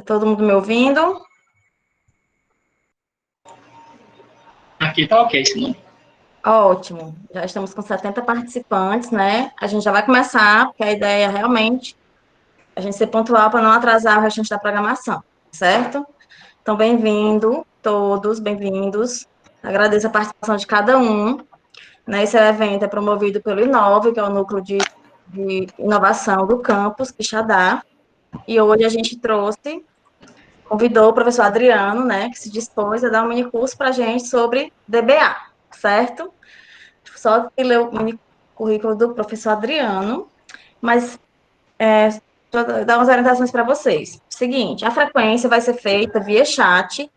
Tá todo mundo me ouvindo? Aqui tá ok, Simone. Ótimo. Já estamos com 70 participantes, né? A gente já vai começar, porque a ideia é realmente a gente ser pontual para não atrasar o restante da programação, certo? Então, bem-vindo, todos, bem-vindos. Agradeço a participação de cada um. Né? Esse evento é promovido pelo Inove, que é o núcleo de inovação do campus Quixadá. E hoje a gente convidou o professor Adriano, né, que se dispôs a dar um mini curso para a gente sobre DBA, certo? Só que ler o mini currículo do professor Adriano, mas deixa eu dar umas orientações para vocês. Seguinte, a frequência vai ser feita via chat,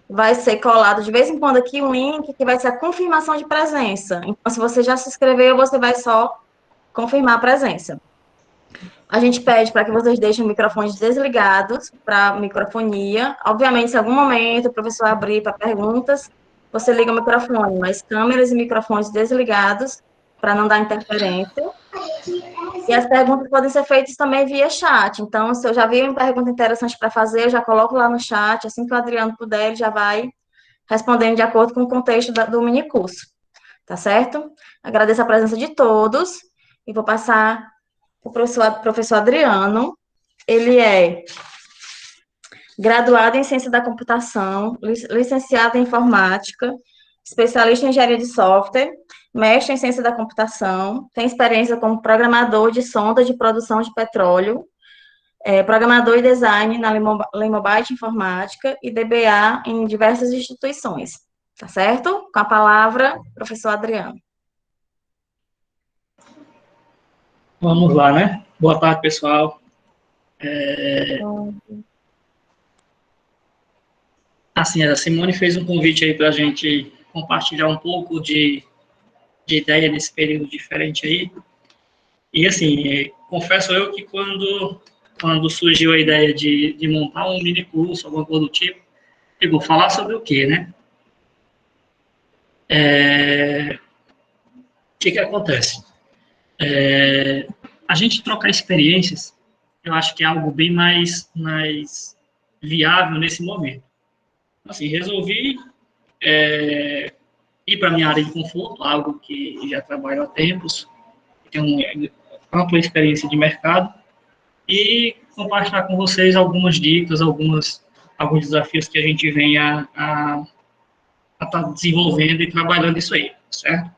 vai ser colado de vez em quando aqui um link que vai ser a confirmação de presença. Então, se você já se inscreveu, você vai só confirmar a presença. A gente pede para que vocês deixem os microfones desligados para microfonia. Obviamente, se em algum momento o professor abrir para perguntas, você liga o microfone, mas câmeras e microfones desligados para não dar interferência. E as perguntas podem ser feitas também via chat. Então, se eu já vi uma pergunta interessante para fazer, eu já coloco lá no chat. Assim que o Adriano puder, ele já vai respondendo de acordo com o contexto do minicurso. Tá certo? Agradeço a presença de todos e vou passar o professor Adriano. Ele é graduado em Ciência da Computação, licenciado em Informática, especialista em Engenharia de Software, mestre em Ciência da Computação, tem experiência como programador de sonda de produção de petróleo, programador e design na Lemobyte Informática e DBA em diversas instituições. Tá certo? Com a palavra, professor Adriano. Vamos lá, né? Boa tarde, pessoal. Assim, a Simone fez um convite aí para a gente compartilhar um pouco de ideia nesse período diferente aí. E, assim, confesso eu que quando surgiu a ideia de montar um mini curso, alguma coisa do tipo, eu vou falar sobre o quê, né? O que acontece? A gente trocar experiências, eu acho que é algo bem mais viável nesse momento. Assim, resolvi ir para a minha área de conforto, algo que já trabalho há tempos, tenho uma ampla experiência de mercado, e compartilhar com vocês algumas dicas, alguns desafios que a gente vem a estar desenvolvendo e trabalhando isso aí, certo?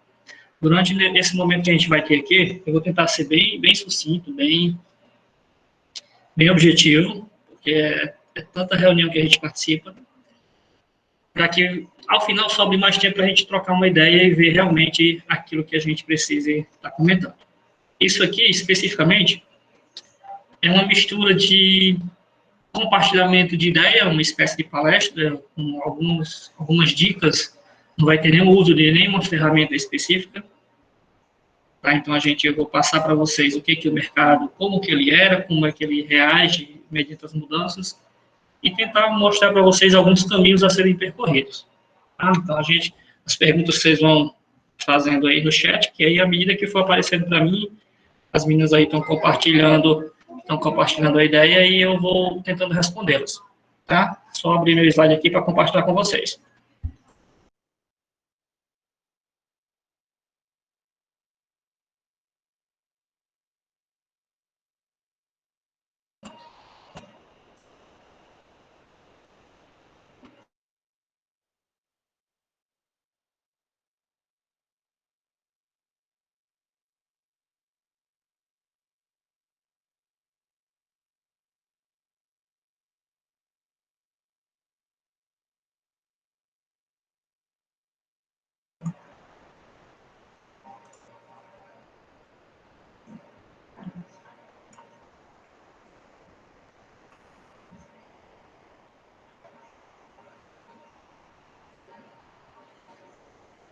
Durante esse momento que a gente vai ter aqui, eu vou tentar ser bem sucinto, bem objetivo, porque é tanta reunião que a gente participa, para que ao final sobre mais tempo para a gente trocar uma ideia e ver realmente aquilo que a gente precisa estar comentando. Isso aqui, especificamente, é uma mistura de compartilhamento de ideia, uma espécie de palestra, com algumas dicas, não vai ter nenhum uso de nenhuma ferramenta específica. Tá? Então, eu vou passar para vocês o que é o mercado, como que ele era, como é que ele reage mediante as mudanças, e tentar mostrar para vocês alguns caminhos a serem percorridos. Tá? Então, as perguntas que vocês vão fazendo aí no chat, que aí, à medida que for aparecendo para mim, as meninas aí estão compartilhando a ideia e eu vou tentando respondê-las. Tá? Só abrir meu slide aqui para compartilhar com vocês.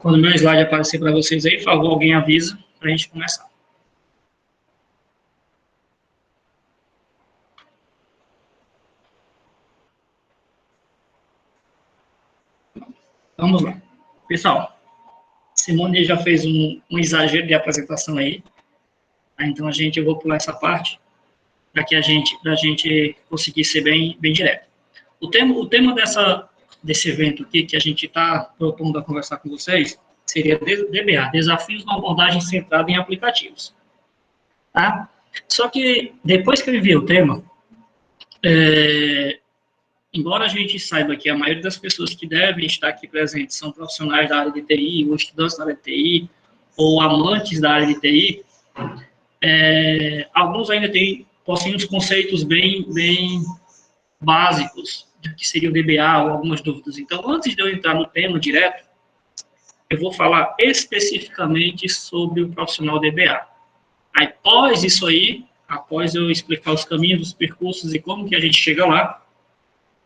Quando o meu slide aparecer para vocês aí, por favor, alguém avisa para a gente começar. Vamos lá. Pessoal, Simone já fez um exagero de apresentação aí, tá? Então eu vou pular essa parte para a gente conseguir ser bem direto. O tema desse evento aqui, que a gente está propondo a conversar com vocês, seria DBA, Desafios na Abordagem Centrada em Aplicativos. Tá? Só que, depois que eu enviei o tema, embora a gente saiba que a maioria das pessoas que devem estar aqui presentes são profissionais da área de TI, ou estudantes da área de TI, ou amantes da área de TI, alguns ainda possuem uns conceitos bem básicos do que seria o DBA, ou algumas dúvidas. Então, antes de eu entrar no tema direto, eu vou falar especificamente sobre o profissional DBA. Aí, após isso aí, após eu explicar os caminhos, os percursos e como que a gente chega lá,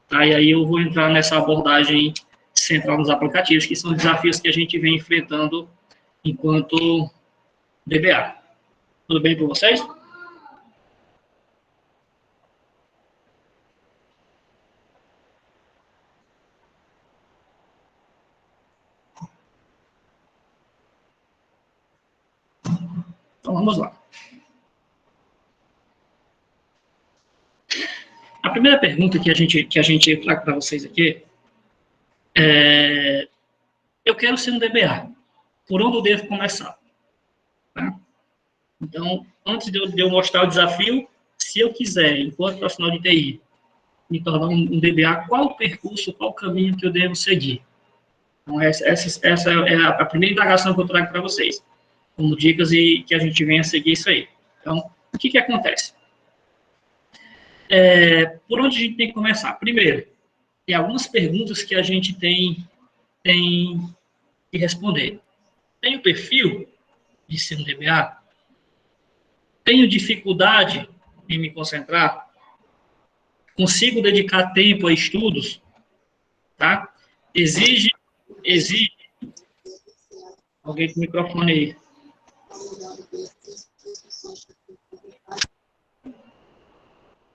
tá? E aí eu vou entrar nessa abordagem central dos aplicativos, que são desafios que a gente vem enfrentando enquanto DBA. Tudo bem para vocês? Então, vamos lá. A primeira pergunta que a gente traga para vocês aqui eu quero ser um DBA. Por onde eu devo começar? Tá? Então, antes de eu mostrar o desafio, se eu quiser, enquanto profissional de TI, me tornar um DBA, qual o percurso, qual o caminho que eu devo seguir? Então, essa é a primeira indagação que eu trago para vocês, como dicas e que a gente venha seguir isso aí. Então, o que acontece? Por onde a gente tem que começar? Primeiro, tem algumas perguntas que a gente tem que responder. Tenho perfil de ser um DBA? Tenho dificuldade em me concentrar? Consigo dedicar tempo a estudos? Tá? Exige alguém com o microfone aí.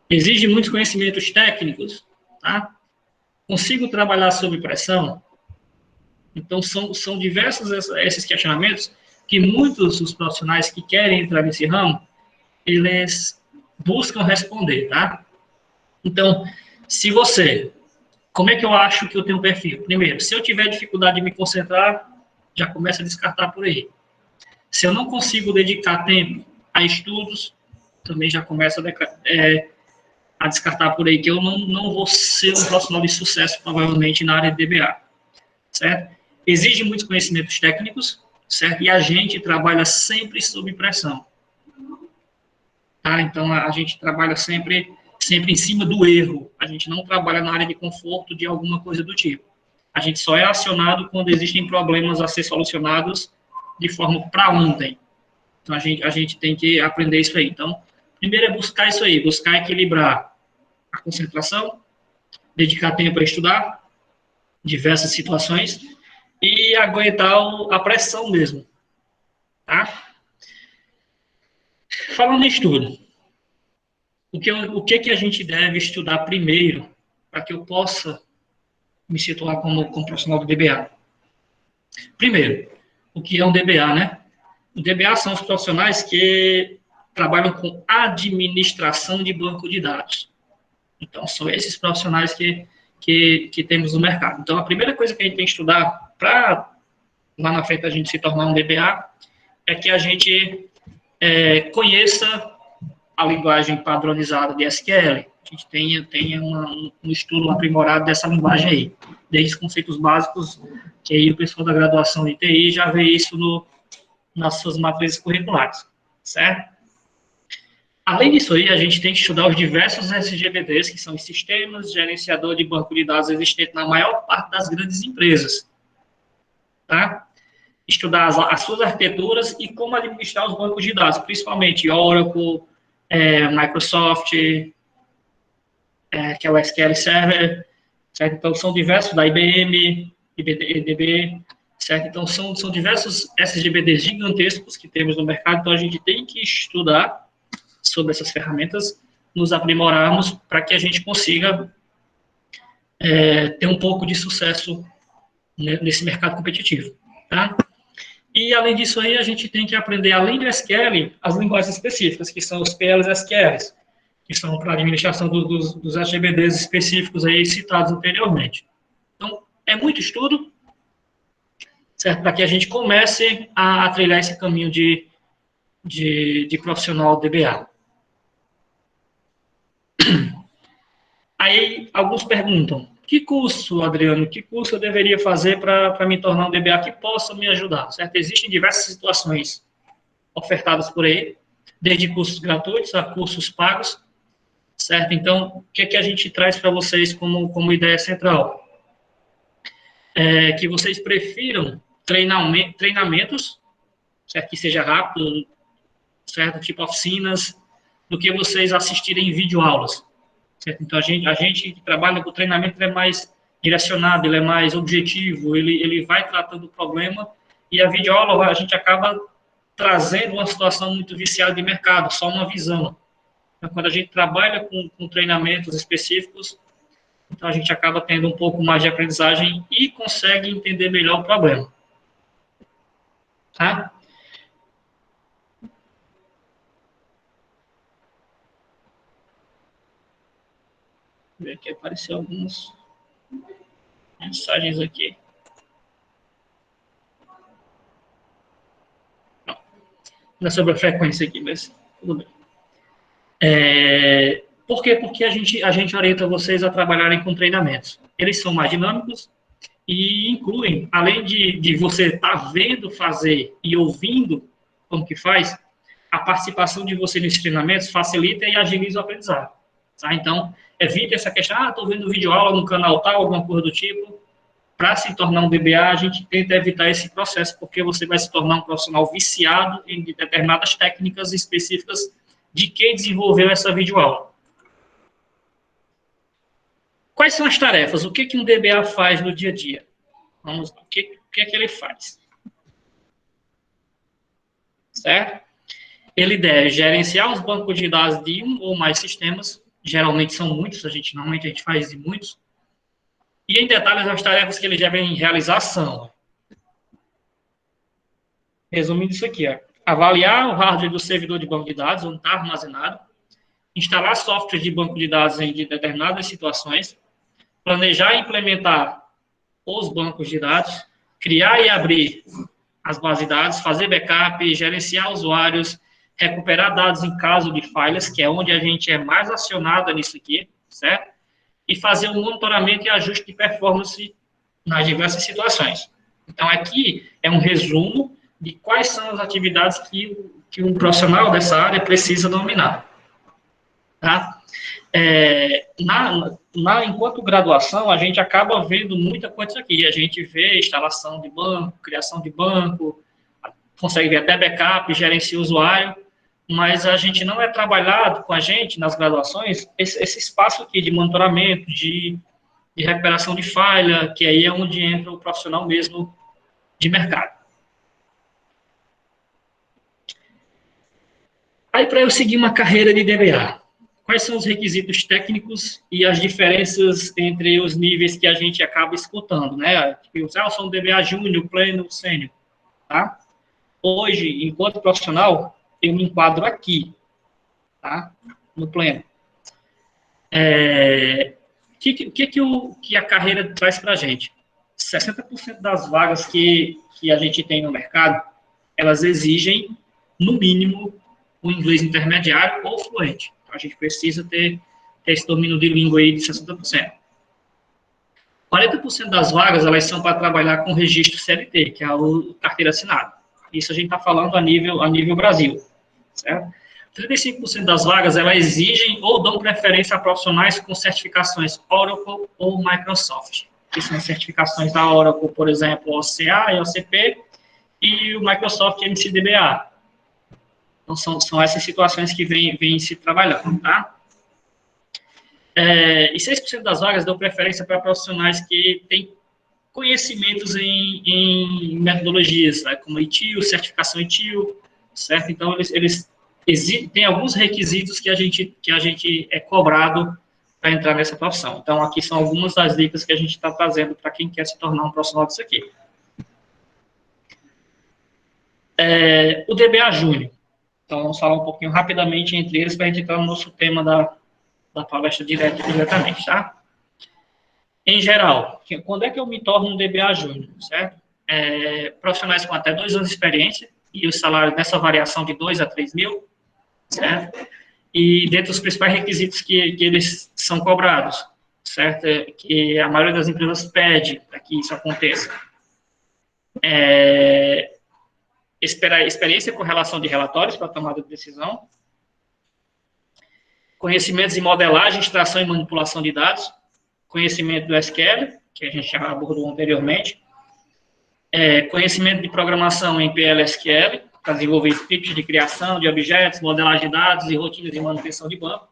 Exige muitos conhecimentos técnicos, tá? Consigo trabalhar sob pressão? Então, são diversos esses questionamentos que muitos dos profissionais que querem entrar nesse ramo, eles buscam responder, tá? Então, como é que eu acho que eu tenho um perfil? Primeiro, se eu tiver dificuldade de me concentrar, já começa a descartar por aí. Se eu não consigo dedicar tempo a estudos, também já começa a descartar por aí, que eu não vou ser um profissional de sucesso, provavelmente, na área de DBA, certo? Exige muitos conhecimentos técnicos, certo? E a gente trabalha sempre sob pressão, tá? Então, a gente trabalha sempre em cima do erro. A gente não trabalha na área de conforto de alguma coisa do tipo. A gente só é acionado quando existem problemas a ser solucionados de forma para ontem. Então, a gente tem que aprender isso aí. Então, primeiro é buscar isso aí, buscar equilibrar a concentração, dedicar tempo a estudar diversas situações e aguentar a pressão mesmo, tá? Falando em estudo, o que a gente deve estudar primeiro para que eu possa me situar como profissional do DBA? Primeiro, o que é um DBA, né? O DBA são os profissionais que trabalham com administração de banco de dados. Então, são esses profissionais que temos no mercado. Então, a primeira coisa que a gente tem que estudar para, lá na frente, a gente se tornar um DBA, é que a gente conheça a linguagem padronizada de SQL. A gente tenha um estudo aprimorado dessa linguagem aí, desde os conceitos básicos, que aí o pessoal da graduação de TI já vê isso nas suas matrizes curriculares, certo? Além disso aí, a gente tem que estudar os diversos SGBDs, que são os sistemas gerenciador de banco de dados existentes na maior parte das grandes empresas, tá? Estudar as suas arquiteturas e como administrar os bancos de dados, principalmente Oracle, Microsoft, que é o SQL Server, certo? Então, são diversos, da IBM, IBDB, certo? Então, são diversos SGBDs gigantescos que temos no mercado, então a gente tem que estudar sobre essas ferramentas, nos aprimorarmos para que a gente consiga ter um pouco de sucesso nesse mercado competitivo, tá? E, além disso aí, a gente tem que aprender, além do SQL, as linguagens específicas, que são os PLSQLs, que são para a administração dos SGBDs específicos aí citados anteriormente. Então, é muito estudo, certo? Para que a gente comece a trilhar esse caminho de profissional DBA. Aí, alguns perguntam, que curso, Adriano, que curso eu deveria fazer para me tornar um DBA que possa me ajudar, certo? Existem diversas situações ofertadas por aí, desde cursos gratuitos a cursos pagos, certo? Então, o que é que a gente traz para vocês como ideia central? É que vocês prefiram treinamentos, certo? Que seja rápido, certo? Tipo oficinas, do que vocês assistirem videoaulas, certo? Então, a gente que trabalha com treinamento é mais direcionado, ele é mais objetivo, ele vai tratando o problema, e a videoaula a gente acaba trazendo uma situação muito viciada de mercado, só uma visão. Então, quando a gente trabalha com treinamentos específicos, então a gente acaba tendo um pouco mais de aprendizagem e consegue entender melhor o problema. Tá? Vou ver aqui, apareceu algumas mensagens aqui. Não é sobre a frequência aqui, mas tudo bem. Por quê? Porque a gente orienta vocês a trabalharem com treinamentos. Eles são mais dinâmicos e incluem, além de você estar vendo fazer e ouvindo como que faz, a participação de você nesses treinamentos facilita e agiliza o aprendizado. Tá? Então, evite essa questão, estou vendo videoaula no canal tal, alguma coisa do tipo. Para se tornar um DBA, a gente tenta evitar esse processo, porque você vai se tornar um profissional viciado em determinadas técnicas específicas de quem desenvolveu essa videoaula. Quais são as tarefas? O que um DBA faz no dia a dia? Vamos lá. O que é que ele faz? Certo? Ele deve gerenciar os bancos de dados de um ou mais sistemas, geralmente são muitos, normalmente a gente faz de muitos, e em detalhes as tarefas que ele deve realizar são, resumindo isso aqui, avaliar o hardware do servidor de banco de dados, onde está armazenado, instalar software de banco de dados em determinadas situações, planejar e implementar os bancos de dados, criar e abrir as bases de dados, fazer backup, gerenciar usuários, recuperar dados em caso de falhas, que é onde a gente é mais acionado nisso aqui, certo? E fazer um monitoramento e ajuste de performance nas diversas situações. Então, aqui é um resumo de quais são as atividades que um profissional dessa área precisa dominar. Tá? Enquanto graduação, a gente acaba vendo muita coisa aqui. A gente vê instalação de banco, criação de banco, consegue ver até backup, gerencia o usuário, mas a gente não é trabalhado com a gente, nas graduações, esse espaço aqui de monitoramento, de recuperação de falha, que aí é onde entra o profissional mesmo de mercado. Aí, para eu seguir uma carreira de DBA, quais são os requisitos técnicos e as diferenças entre os níveis que a gente acaba escutando, né? Tipo, eu sou um DBA júnior, pleno, sênior, tá? Hoje, enquanto profissional, eu me enquadro aqui, tá? No pleno. Que a carreira traz para a gente? 60% das vagas que a gente tem no mercado, elas exigem, no mínimo, o inglês intermediário ou fluente. Então, a gente precisa ter esse domínio de língua aí de 60%. 40% das vagas, elas são para trabalhar com registro CLT, que é o carteira assinada. Isso a gente está falando a nível Brasil, certo? 35% das vagas, elas exigem ou dão preferência a profissionais com certificações Oracle ou Microsoft. Que são certificações da Oracle, por exemplo, OCA e OCP, e o Microsoft MCDBA. Então, são essas situações que vêm se trabalhando, tá? E 6% das vagas dão preferência para profissionais que têm conhecimentos em metodologias, né, como ITIL, certificação ITIL, certo? Então, eles tem alguns requisitos que a gente é cobrado para entrar nessa profissão. Então, aqui são algumas das dicas que a gente está trazendo para quem quer se tornar um profissional disso aqui. O DBA Júnior. Então, vamos falar um pouquinho rapidamente entre eles para a gente entrar no nosso tema da palestra diretamente, tá? Em geral, quando é que eu me torno um DBA júnior, certo? Profissionais com até 2 anos de experiência e o salário nessa variação de 2 a 3 mil, certo? E dentro dos principais requisitos que eles são cobrados, certo? Que a maioria das empresas pede para que isso aconteça. Experiência com relação de relatórios para tomada de decisão, conhecimentos em modelagem, extração e manipulação de dados, conhecimento do SQL, que a gente já abordou anteriormente, conhecimento de programação em PL/SQL, para desenvolver scripts de criação de objetos, modelagem de dados e rotinas de manutenção de banco,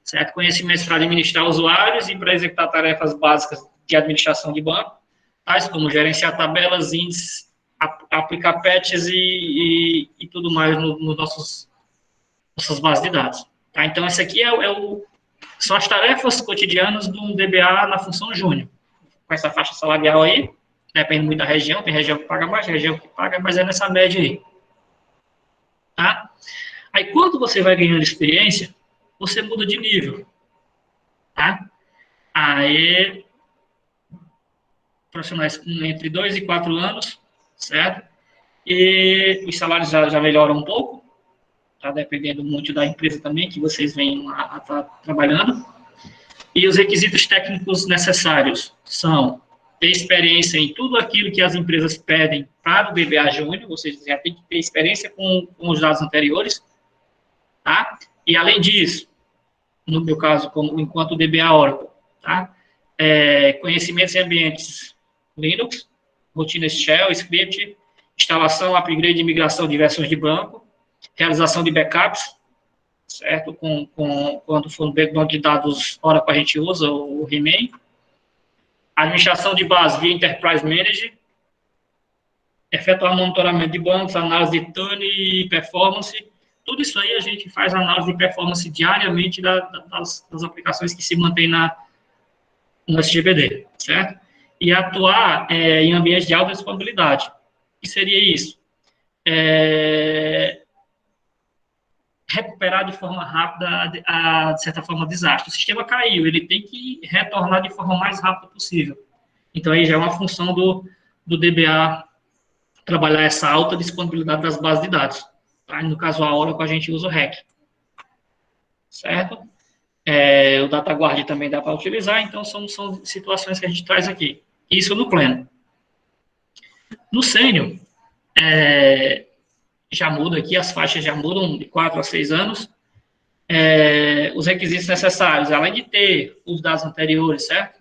certo? Conhecimentos para administrar usuários e para executar tarefas básicas de administração de banco, tais como gerenciar tabelas, índices, aplicar patches e tudo mais nos nossas bases de dados. Tá? Então, esse aqui são as tarefas cotidianas de um DBA na função júnior. Com essa faixa salarial aí, depende muito da região, tem região que paga mais, região que paga, mas é nessa média aí. Tá? Aí, quando você vai ganhando experiência, você muda de nível. Tá? Aí, profissionais com entre 2 e 4 anos, certo? E os salários já melhoram um pouco, tá? Dependendo muito da empresa também que vocês venham a estar trabalhando. E os requisitos técnicos necessários são ter experiência em tudo aquilo que as empresas pedem para o DBA Júnior, ou seja, já tem que ter experiência com os dados anteriores, tá? E, além disso, no meu caso, enquanto DBA Oracle, tá? Conhecimentos em ambientes Linux, rotinas Shell, script, instalação, upgrade e migração de versões de banco, realização de backups, certo? Quando for um banco de dados Oracle, a gente usa o Remain. Administração de base via Enterprise Manager, efetuar monitoramento de bancos, análise de turn e performance. Tudo isso aí a gente faz análise de performance diariamente das aplicações que se mantêm no SGBD, certo? E atuar em ambientes de alta disponibilidade. O que seria isso? Recuperar de forma rápida, de certa forma, desastre. O sistema caiu, ele tem que retornar de forma mais rápida possível. Então, aí já é uma função do DBA trabalhar essa alta disponibilidade das bases de dados. Tá? No caso, a Oracle, a gente usa o REC. Certo? O DataGuard também dá para utilizar, então são situações que a gente traz aqui. Isso no pleno. No sênior, já muda aqui, as faixas já mudam de 4 a 6 anos. Os requisitos necessários, além de ter os dados anteriores, certo?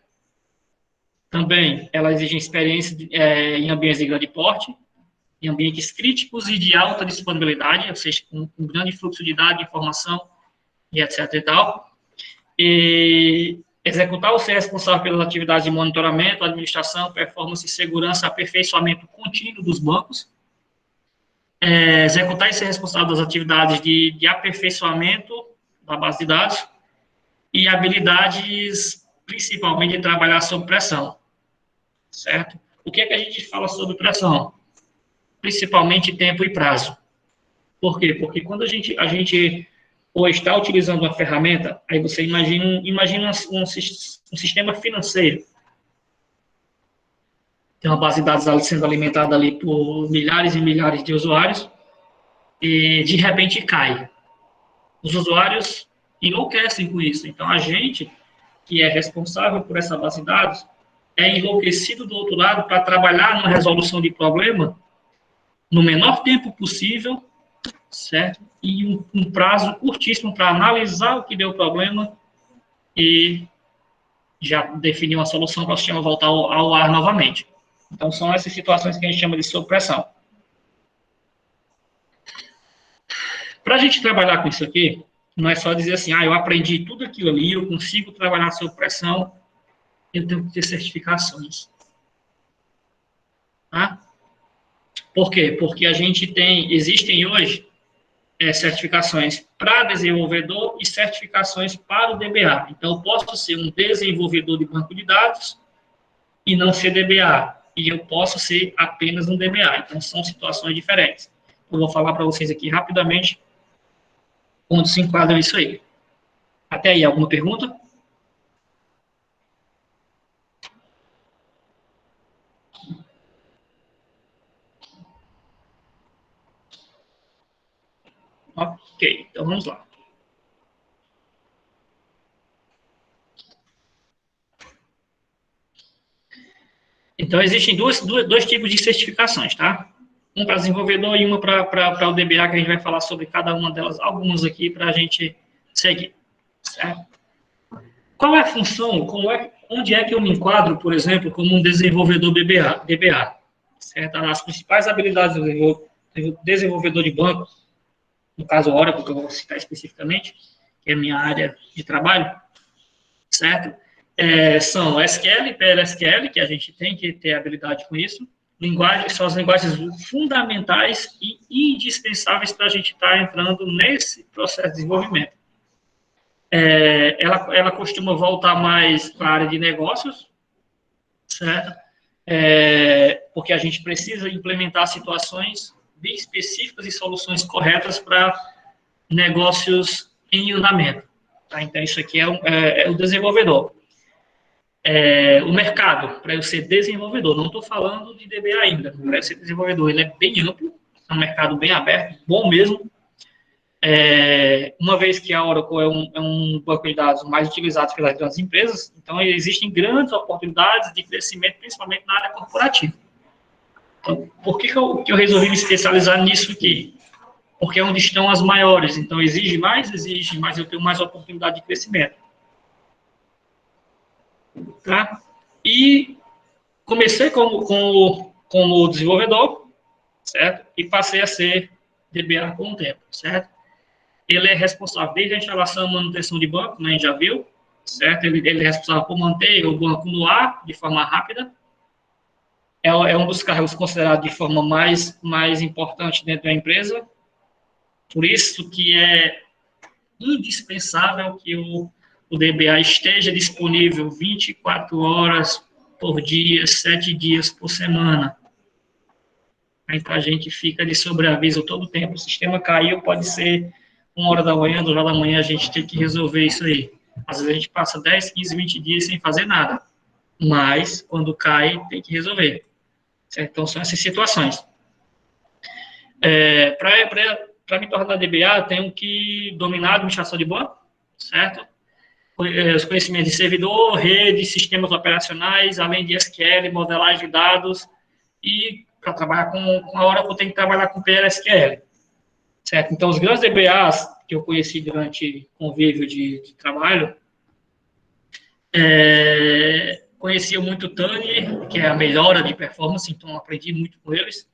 Também, ela exige experiência em ambientes de grande porte, em ambientes críticos e de alta disponibilidade, ou seja, com grande fluxo de dados, de informação, e etc. e tal. E executar ou ser responsável pelas atividades de monitoramento, administração, performance, segurança, aperfeiçoamento contínuo dos bancos. Executar e ser responsável das atividades de aperfeiçoamento da base de dados e habilidades, principalmente, de trabalhar sob pressão, certo? O que é que a gente fala sobre pressão? Principalmente tempo e prazo. Por quê? Porque quando a gente ou está utilizando uma ferramenta, aí você imagina um sistema financeiro. Tem uma base de dados sendo alimentada ali por milhares e milhares de usuários e, de repente, cai. Os usuários enlouquecem com isso. Então, a gente, que é responsável por essa base de dados, é enlouquecido do outro lado para trabalhar na resolução de problema no menor tempo possível, certo? E um prazo curtíssimo para analisar o que deu problema e já definir uma solução para o sistema voltar ao ar novamente. Então, são essas situações que a gente chama de sob pressão. Para a gente trabalhar com isso aqui, não é só dizer assim, eu aprendi tudo aquilo ali, eu consigo trabalhar sob pressão, eu tenho que ter certificações. Tá? Por quê? Porque existem hoje certificações para desenvolvedor e certificações para o DBA. Então, eu posso ser um desenvolvedor de banco de dados e não ser DBA. E eu posso ser apenas um DBA. Então, são situações diferentes. Eu vou falar para vocês aqui rapidamente onde se enquadra isso aí. Até aí, alguma pergunta? Ok, então vamos lá. Então, existem dois tipos de certificações, tá? Um para desenvolvedor e uma para o DBA, que a gente vai falar sobre cada uma delas, algumas aqui para a gente seguir, certo? Qual é a função, onde é que eu me enquadro, por exemplo, como um desenvolvedor DBA, certo? As principais habilidades do desenvolvedor de banco, no caso Oracle, que eu vou citar especificamente, que é a minha área de trabalho, certo? São SQL e PLSQL, que a gente tem que ter habilidade com isso. São as linguagens fundamentais e indispensáveis para a gente estar entrando nesse processo de desenvolvimento. Ela costuma voltar mais para a área de negócios, certo? Porque a gente precisa implementar situações bem específicas e soluções corretas para negócios em andamento. Tá? Então, isso aqui é o desenvolvedor. O mercado, para eu ser desenvolvedor, não estou falando de DBA ainda, para eu ser desenvolvedor, ele é bem amplo, é um mercado bem aberto, bom mesmo. Uma vez que a Oracle é um banco de dados mais utilizado pelas grandes empresas, então existem grandes oportunidades de crescimento, principalmente na área corporativa. Então, por que eu resolvi me especializar nisso aqui? Porque é onde estão as maiores, então exige mais, eu tenho mais oportunidade de crescimento. Tá? E comecei como desenvolvedor, certo? E passei a ser DBA com o tempo, certo? Ele é responsável desde a instalação e manutenção de banco, né, a gente já viu, certo? Ele é responsável por manter o banco no ar de forma rápida. É um dos cargos considerados de forma mais importante dentro da empresa. Por isso que é indispensável que o DBA esteja disponível 24 horas por dia, 7 dias por semana. Então, a gente fica de sobreaviso todo o tempo. O sistema caiu, pode ser 1 hora da manhã, 2 horas da manhã, a gente tem que resolver isso aí. Às vezes a gente passa 10, 15, 20 dias sem fazer nada. Mas, quando cai, tem que resolver. Certo? Então, são essas situações. Para me tornar DBA, eu tenho que dominar a administração de banco, certo? Os conhecimentos de servidor, rede, sistemas operacionais, além de SQL, modelagem de dados, e para trabalhar com a Oracle, eu tenho que trabalhar com PLSQL, certo? Então, os grandes DBAs que eu conheci durante convívio de trabalho, conhecia muito o Tani, que é a melhora de performance, então aprendi muito com eles.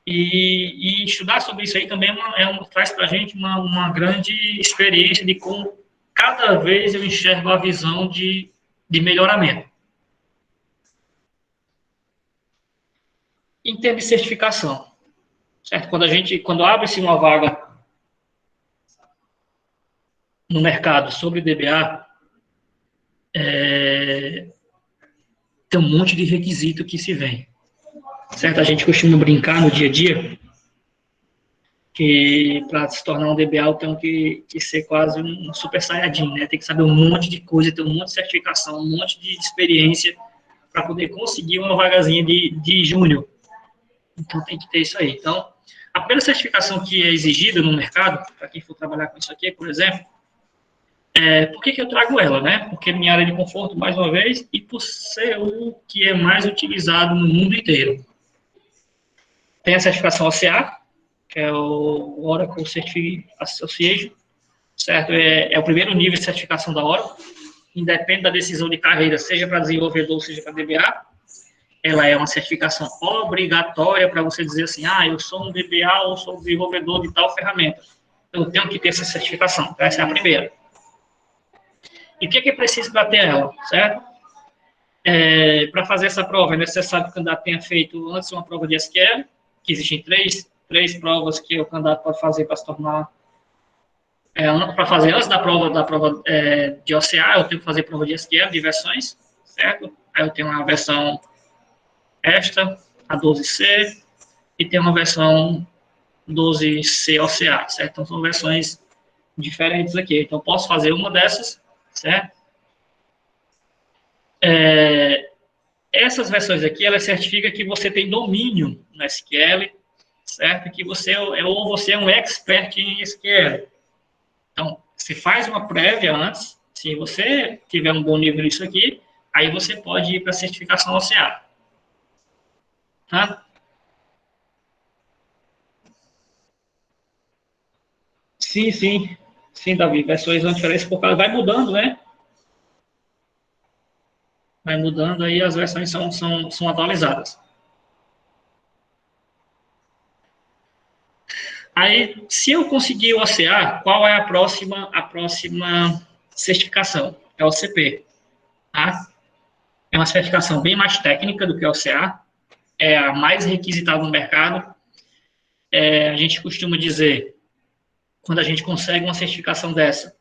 E estudar sobre isso aí também traz para a gente uma grande experiência de como cada vez eu enxergo a visão de melhoramento. Em termos de certificação, certo? Quando abre-se uma vaga no mercado sobre DBA, tem um monte de requisito que se vem, certo? A gente costuma brincar no dia a dia que para se tornar um DBA eu tenho que ser quase um super saiyajin, né? Tem que saber um monte de coisa, ter um monte de certificação, um monte de experiência para poder conseguir uma vagazinha de júnior. Então, tem que ter isso aí. Então, a primeira certificação que é exigida no mercado, para quem for trabalhar com isso aqui, por exemplo, por que eu trago ela, né? Porque minha área de conforto, mais uma vez, e por ser o que é mais utilizado no mundo inteiro. Tem a certificação OCA, que é o Oracle Certificate Association, certo? É o primeiro nível de certificação da Oracle, independe da decisão de carreira, seja para desenvolvedor, seja para DBA. Ela é uma certificação obrigatória para você dizer assim, eu sou um DBA ou sou um desenvolvedor de tal ferramenta. Eu tenho que ter essa certificação. Essa é a primeira. E o que é preciso para ter ela, certo? Para fazer essa prova, é necessário que o candidato tenha feito antes uma prova de SQL, que existem três provas que o candidato pode fazer para se tornar... para fazer antes da prova de OCA, eu tenho que fazer prova de SQL, de versões, certo? Aí eu tenho uma versão esta, a 12C, e tem uma versão 12C OCA, certo? Então, são versões diferentes aqui. Então, posso fazer uma dessas, certo? Essas versões aqui, ela certifica que você tem domínio no SQL, certo? Que você ou você é um expert em SQL. Então, você faz uma prévia antes. Se você tiver um bom nível nisso aqui, aí você pode ir para a certificação OCA. Tá? Sim, sim. Sim, Davi. Versões não diferentes por causa... Vai mudando, né? Vai mudando, aí as versões são atualizadas. Aí, se eu conseguir o OCA, qual é a próxima certificação? É o CP, tá? É uma certificação bem mais técnica do que o OCA, é a mais requisitada no mercado. A gente costuma dizer, quando a gente consegue uma certificação dessa,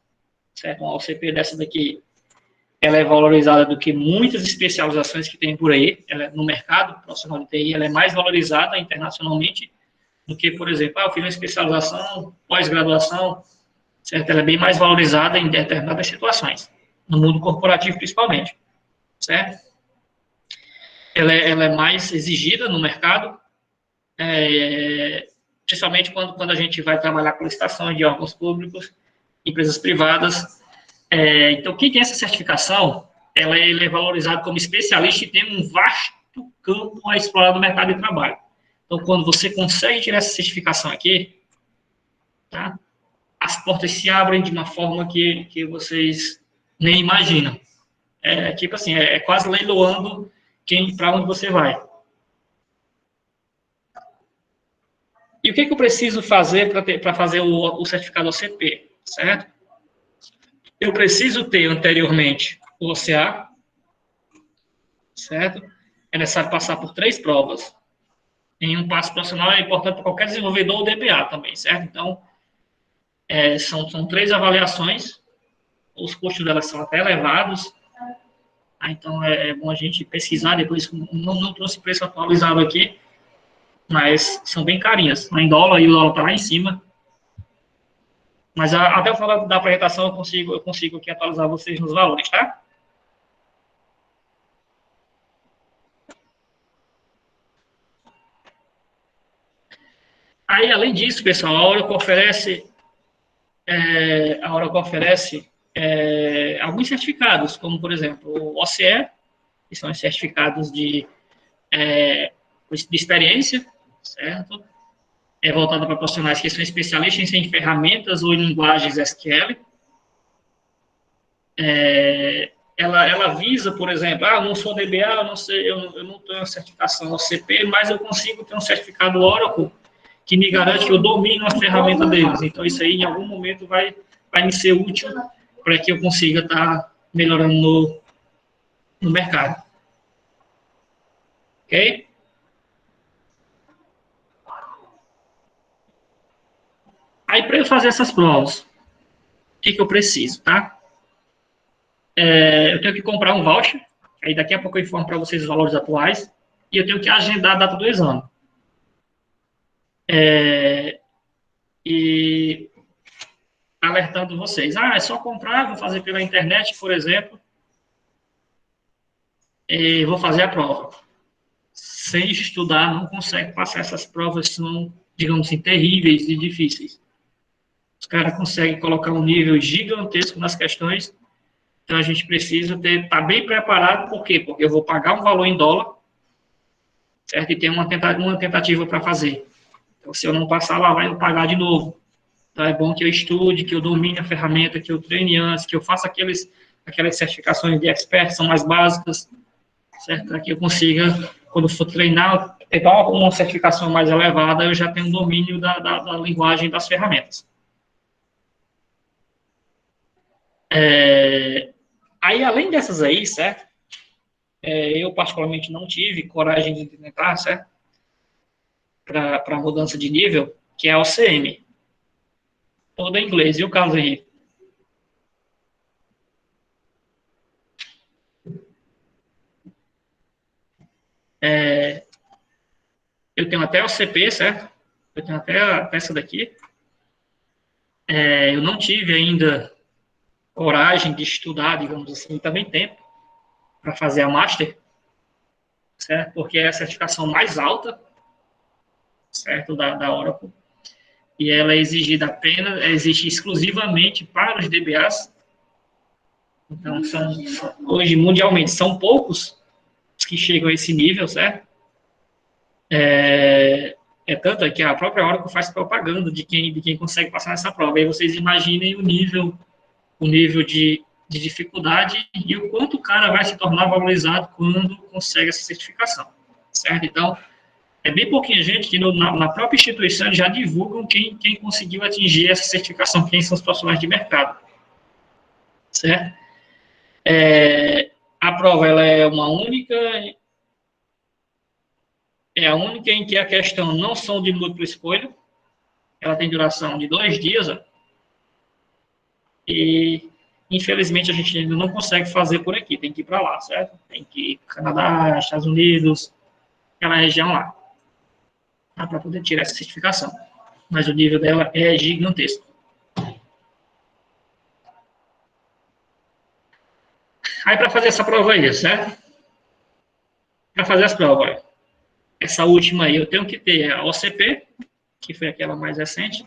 certo? Uma OCP dessa daqui, ela é valorizada do que muitas especializações que tem por aí. Ela, no mercado profissional de TI, ela é mais valorizada internacionalmente do que, por exemplo, eu fiz uma especialização, pós-graduação, certo? Ela é bem mais valorizada em determinadas situações, no mundo corporativo principalmente, certo? Ela é mais exigida no mercado, principalmente quando a gente vai trabalhar com licitações de órgãos públicos, empresas privadas. Então, quem tem essa certificação, ela é valorizada como especialista e tem um vasto campo a explorar no mercado de trabalho. Então, quando você consegue tirar essa certificação aqui, tá? As portas se abrem de uma forma que vocês nem imaginam. Tipo assim, quase leiloando para onde você vai. E o que eu preciso fazer para fazer o certificado OCP, certo? Eu preciso ter anteriormente o OCA, certo? É necessário passar por 3 provas. Em um passo profissional é importante para qualquer desenvolvedor ou DBA também, certo? Então, são 3 avaliações, os custos delas são até elevados, então é bom a gente pesquisar depois, não trouxe preço atualizado aqui, mas são bem carinhas, em dólar, e o dólar está lá em cima, mas até o final da apresentação eu consigo aqui atualizar vocês nos valores, tá? Aí, além disso, pessoal, a Oracle oferece alguns certificados, como, por exemplo, o OCE, que são os certificados de experiência, certo? É voltado para profissionais que são especialistas em ferramentas ou em linguagens SQL. Ela visa, por exemplo, eu não sou DBA, eu não sei, eu não tenho a certificação OCP, mas eu consigo ter um certificado Oracle que me garante que eu domino a ferramenta deles. Então, isso aí, em algum momento, vai me ser útil para que eu consiga estar melhorando no mercado. Ok? Aí, para eu fazer essas provas, o que eu preciso, tá? Eu tenho que comprar um voucher, aí daqui a pouco eu informo para vocês os valores atuais, e eu tenho que agendar a data do exame. E alertando vocês, é só comprar, vou fazer pela internet, por exemplo, e vou fazer a prova. Sem estudar, não consegue passar essas provas, são, digamos assim, terríveis e difíceis. Os caras conseguem colocar um nível gigantesco nas questões, então a gente precisa estar bem preparado, por quê? Porque eu vou pagar um valor em dólar, certo? E tem uma tentativa para fazer. Então, se eu não passar lá, vai eu pagar de novo. Então, é bom que eu estude, que eu domine a ferramenta, que eu treine antes, que eu faça aquelas certificações de expert, são mais básicas, certo? Para que eu consiga, quando for treinar, pegar uma certificação mais elevada, eu já tenho um domínio da linguagem das ferramentas. Aí, além dessas aí, certo? Eu, particularmente, não tive coragem de implementar, certo? Para mudança de nível, que é a OCM. Toda em inglês. E o Carlos Henrique? Eu tenho até o CP, certo? Eu tenho até essa daqui. Eu não tive ainda coragem de estudar, digamos assim, também tempo para fazer a Master, certo? Porque é a certificação mais alta, certo, da Oracle, e ela é exigida apenas, existe exclusivamente para os DBAs. Então, hoje, mundialmente, são poucos que chegam a esse nível, certo? Tanto que a própria Oracle faz propaganda de quem consegue passar nessa prova. Aí vocês imaginem o nível de dificuldade e o quanto o cara vai se tornar valorizado quando consegue essa certificação, certo? Então, é bem pouquinha gente que na própria instituição já divulgam quem conseguiu atingir essa certificação, quem são os profissionais de mercado, certo? A prova ela é a única em que a questão não são de múltipla escolha, ela tem duração de 2 dias, e infelizmente a gente ainda não consegue fazer por aqui, tem que ir para lá, certo? Tem que ir para Canadá, Estados Unidos, aquela região lá, tá? Para poder tirar essa certificação. Mas o nível dela é gigantesco. Aí para fazer essa prova aí, certo? Para fazer as provas, essa última aí eu tenho que ter a OCP, que foi aquela mais recente,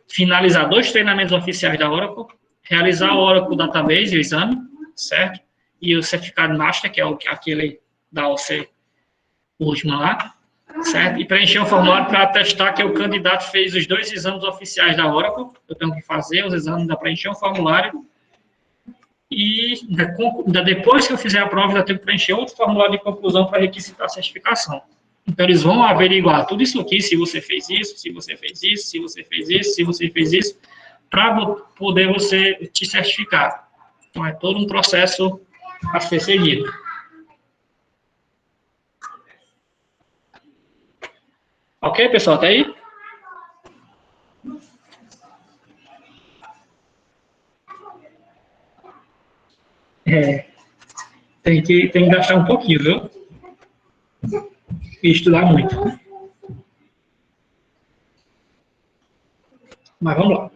finalizar 2 treinamentos oficiais da Oracle, realizar o Oracle Database, o exame, certo? E o certificado Master, que é aquele da OC, o último lá, certo? E preencher um formulário para atestar que o candidato fez os 2 exames oficiais da Oracle. Eu tenho que fazer os exames, para preencher um formulário. E depois que eu fizer a prova, eu tenho que preencher outro formulário de conclusão para requisitar a certificação. Então, eles vão averiguar tudo isso aqui, se você fez isso, se você fez isso, se você fez isso, se você fez isso, para poder você te certificar. Então, é todo um processo a ser seguido. Ok, pessoal? Até aí? Tem que gastar um pouquinho, viu? E estudar muito. Mas vamos lá.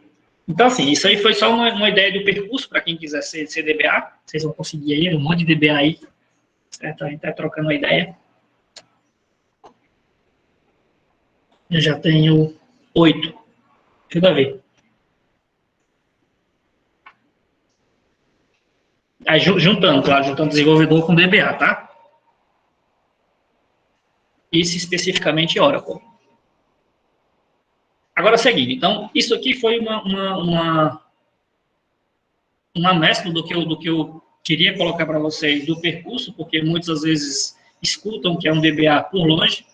Então, assim, isso aí foi só uma ideia do percurso para quem quiser ser DBA. Vocês vão conseguir aí, um monte de DBA aí. Certo? A gente está trocando uma ideia. Eu já tenho 8. Tudo a ver. Aí, juntando, claro, juntando desenvolvedor com DBA, tá? Isso especificamente Oracle. Agora, seguinte, então, isso aqui foi uma mescla do que eu queria colocar para vocês do percurso, porque muitas vezes escutam que é um DBA por longe.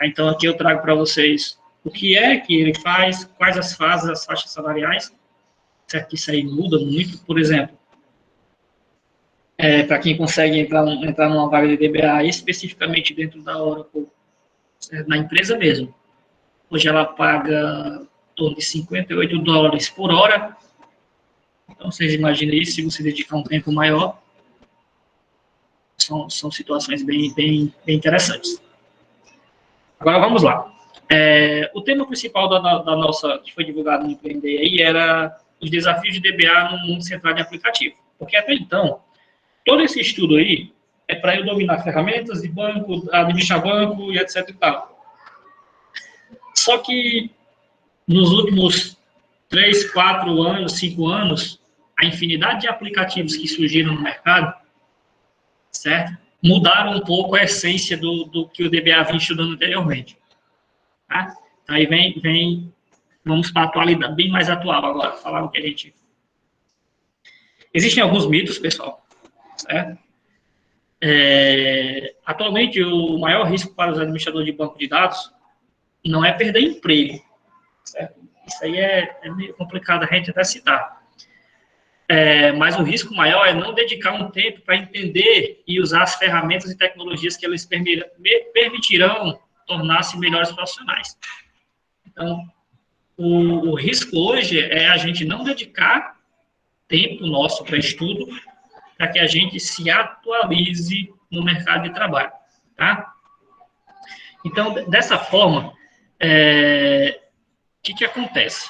Então, aqui eu trago para vocês o que é que ele faz, quais as fases, as faixas salariais, certo? Que isso aí muda muito. Por exemplo, para quem consegue entrar numa vaga de DBA especificamente dentro da Oracle, na empresa mesmo. Hoje ela paga em torno de $58 por hora. Então, vocês imaginem isso, se você dedicar um tempo maior. São situações bem interessantes. Agora, vamos lá. O tema principal da nossa, que foi divulgado no Empreender aí, era os desafios de DBA no mundo central de aplicativo. Porque até então, todo esse estudo aí é para eu dominar ferramentas de banco, administrar banco e etc e tal. Só que nos últimos 3, 4 anos, 5 anos, a infinidade de aplicativos que surgiram no mercado, certo? Mudaram um pouco a essência do que o DBA vinha estudando anteriormente. Tá? Então, aí vamos para a atualidade, bem mais atual agora, falar o que a gente... Existem alguns mitos, pessoal, certo? Atualmente, o maior risco para os administradores de banco de dados não é perder emprego, certo? Isso aí é meio complicado a gente até citar. Mas o risco maior é não dedicar um tempo para entender e usar as ferramentas e tecnologias que elas permitirão tornar-se melhores profissionais. Então, o risco hoje é a gente não dedicar tempo nosso para estudo, para que a gente se atualize no mercado de trabalho, tá? Então, dessa forma, o que acontece?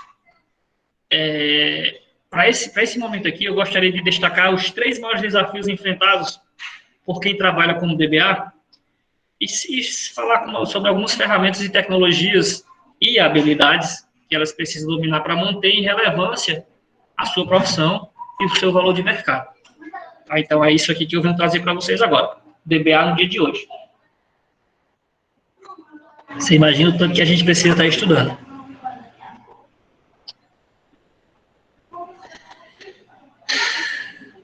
Para esse momento aqui, eu gostaria de destacar os 3 maiores desafios enfrentados por quem trabalha como DBA e falar sobre algumas ferramentas e tecnologias e habilidades que elas precisam dominar para manter em relevância a sua profissão e o seu valor de mercado. Tá? Então, é isso aqui que eu venho trazer para vocês agora. DBA no dia de hoje. Você imagina o tanto que a gente precisa estar estudando.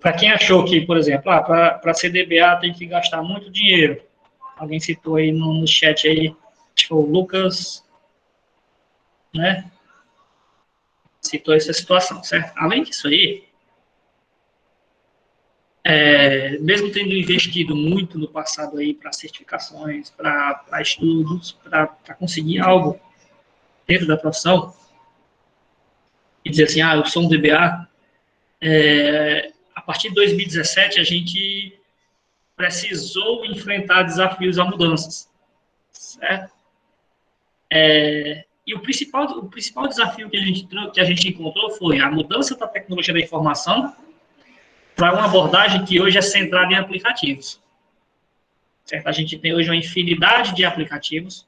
Para quem achou que, por exemplo, para ser DBA tem que gastar muito dinheiro. Alguém citou aí no chat aí, tipo, o Lucas, né? Citou essa situação, certo? Além disso aí, mesmo tendo investido muito no passado aí para certificações, para estudos, para conseguir algo dentro da profissão, e dizer assim, eu sou um DBA, a partir de 2017 a gente precisou enfrentar desafios a mudanças, certo? E o principal desafio que a gente encontrou foi a mudança da tecnologia da informação para uma abordagem que hoje é centrada em aplicativos. Certo? A gente tem hoje uma infinidade de aplicativos,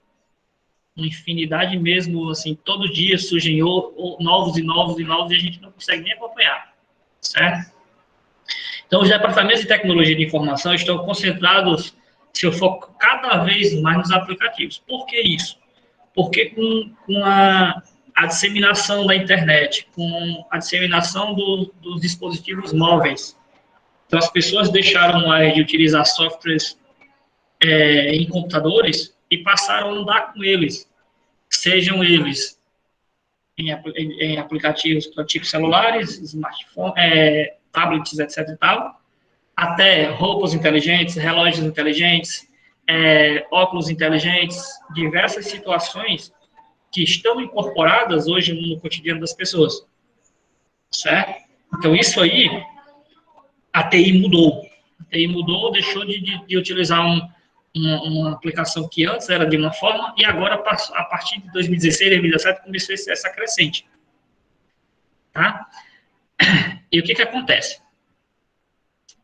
uma infinidade mesmo, assim, todo dia surgem novos e novos e novos e a gente não consegue nem acompanhar, certo? Então, os departamentos de tecnologia de informação estão concentrados, seu foco cada vez mais nos aplicativos. Por que isso? Porque com a disseminação da internet, com a disseminação dos dispositivos móveis, então as pessoas deixaram mais de utilizar softwares em computadores e passaram a andar com eles, sejam eles em aplicativos para tipos celulares, smartphones, tablets, etc. e tal, até roupas inteligentes, relógios inteligentes, óculos inteligentes, diversas situações que estão incorporadas hoje no cotidiano das pessoas, certo? Então, isso aí, a TI mudou. A TI mudou, deixou de utilizar uma aplicação que antes era de uma forma e agora, a partir de 2016, 2017, começou essa crescente. Tá? E o que acontece?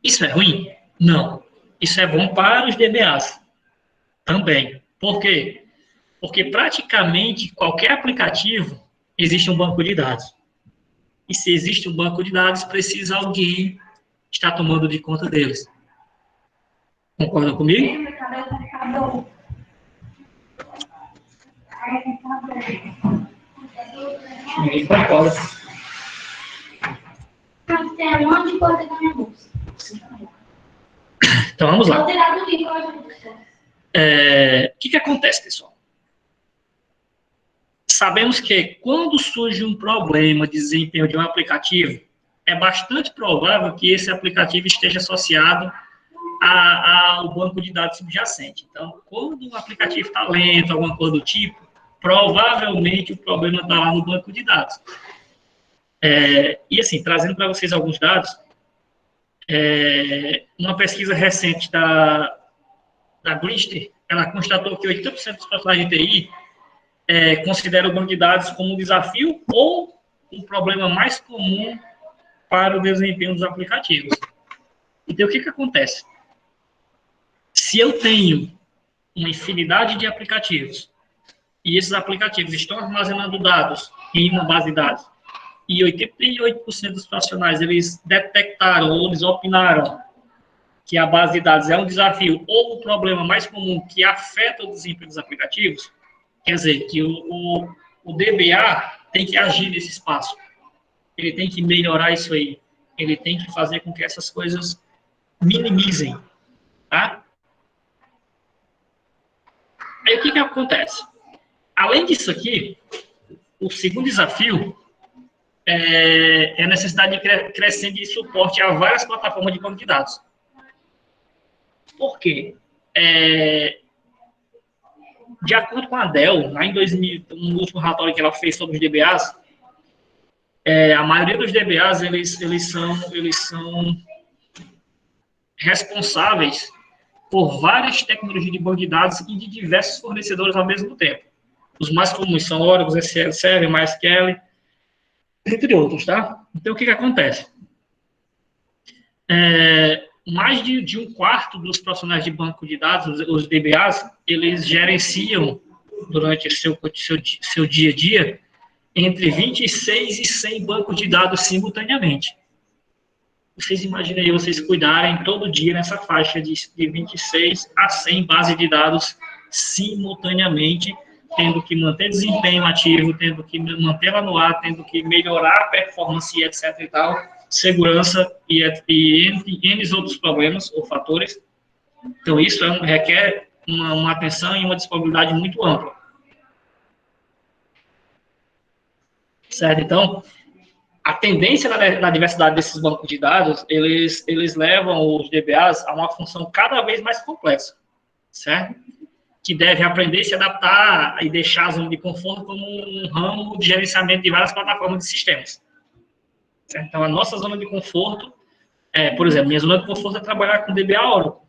Isso é ruim? Não. Isso é bom para os DBAs também. Por quê? Porque praticamente qualquer aplicativo existe um banco de dados. E se existe um banco de dados, precisa alguém estar tomando de conta deles. Concorda comigo? Ninguém concorda. Então, vamos lá. O que acontece, pessoal? Sabemos que quando surge um problema de desempenho de um aplicativo, é bastante provável que esse aplicativo esteja associado ao banco de dados subjacente. Então, quando o aplicativo está lento, alguma coisa do tipo, provavelmente o problema está lá no banco de dados. E assim, trazendo para vocês alguns dados, uma pesquisa recente da Greenstreet, ela constatou que 80% dos profissionais de TI consideram o banco de dados como um desafio ou um problema mais comum para o desempenho dos aplicativos. Então, o que acontece? Se eu tenho uma infinidade de aplicativos e esses aplicativos estão armazenando dados em uma base de dados e 88% dos profissionais eles detectaram ou eles opinaram que a base de dados é um desafio ou um problema mais comum que afeta o desempenho dos aplicativos, quer dizer, que o DBA tem que agir nesse espaço. Ele tem que melhorar isso aí. Ele tem que fazer com que essas coisas minimizem, tá? Aí, o que acontece? Além disso aqui, o segundo desafio é a necessidade crescente de suporte a várias plataformas de banco de dados. Por quê? De acordo com a Dell, lá em 2000, no último relatório que ela fez sobre os DBAs, a maioria dos DBAs, eles são responsáveis por várias tecnologias de banco de dados e de diversos fornecedores ao mesmo tempo. Os mais comuns são Oracle, SQL Server, MySQL. entre outros, tá? Então, o que acontece? Mais de um quarto dos profissionais de banco de dados, os DBAs, eles gerenciam, durante seu dia a dia, entre 26 e 100 bancos de dados simultaneamente. Vocês imaginem aí vocês cuidarem todo dia nessa faixa de 26 a 100 bases de dados simultaneamente, tendo que manter desempenho ativo, tendo que mantê-la no ar, tendo que melhorar a performance, etc. e tal, segurança e N outros problemas ou fatores. Então, isso requer uma atenção e uma disponibilidade muito ampla. Certo? Então, a tendência na diversidade desses bancos de dados, eles levam os DBAs a uma função cada vez mais complexa, certo? Que deve aprender a se adaptar e deixar a zona de conforto como um ramo de gerenciamento de várias plataformas de sistemas. Certo? Então, a nossa zona de conforto, por exemplo, minha zona de conforto é trabalhar com DBA Oracle,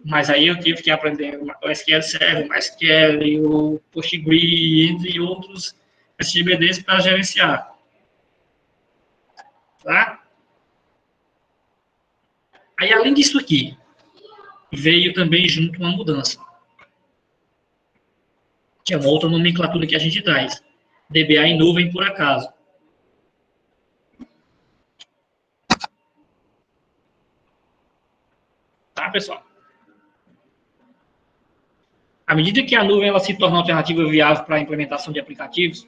mas aí eu tive que aprender o SQL Server, o MySQL, o PostgreSQL, entre outros SGBDs para gerenciar. Tá? Aí, além disso aqui, veio também junto uma mudança, que é uma outra nomenclatura que a gente traz. DBA em nuvem, por acaso. Tá, pessoal? À medida que a nuvem ela se torna uma alternativa viável para a implementação de aplicativos,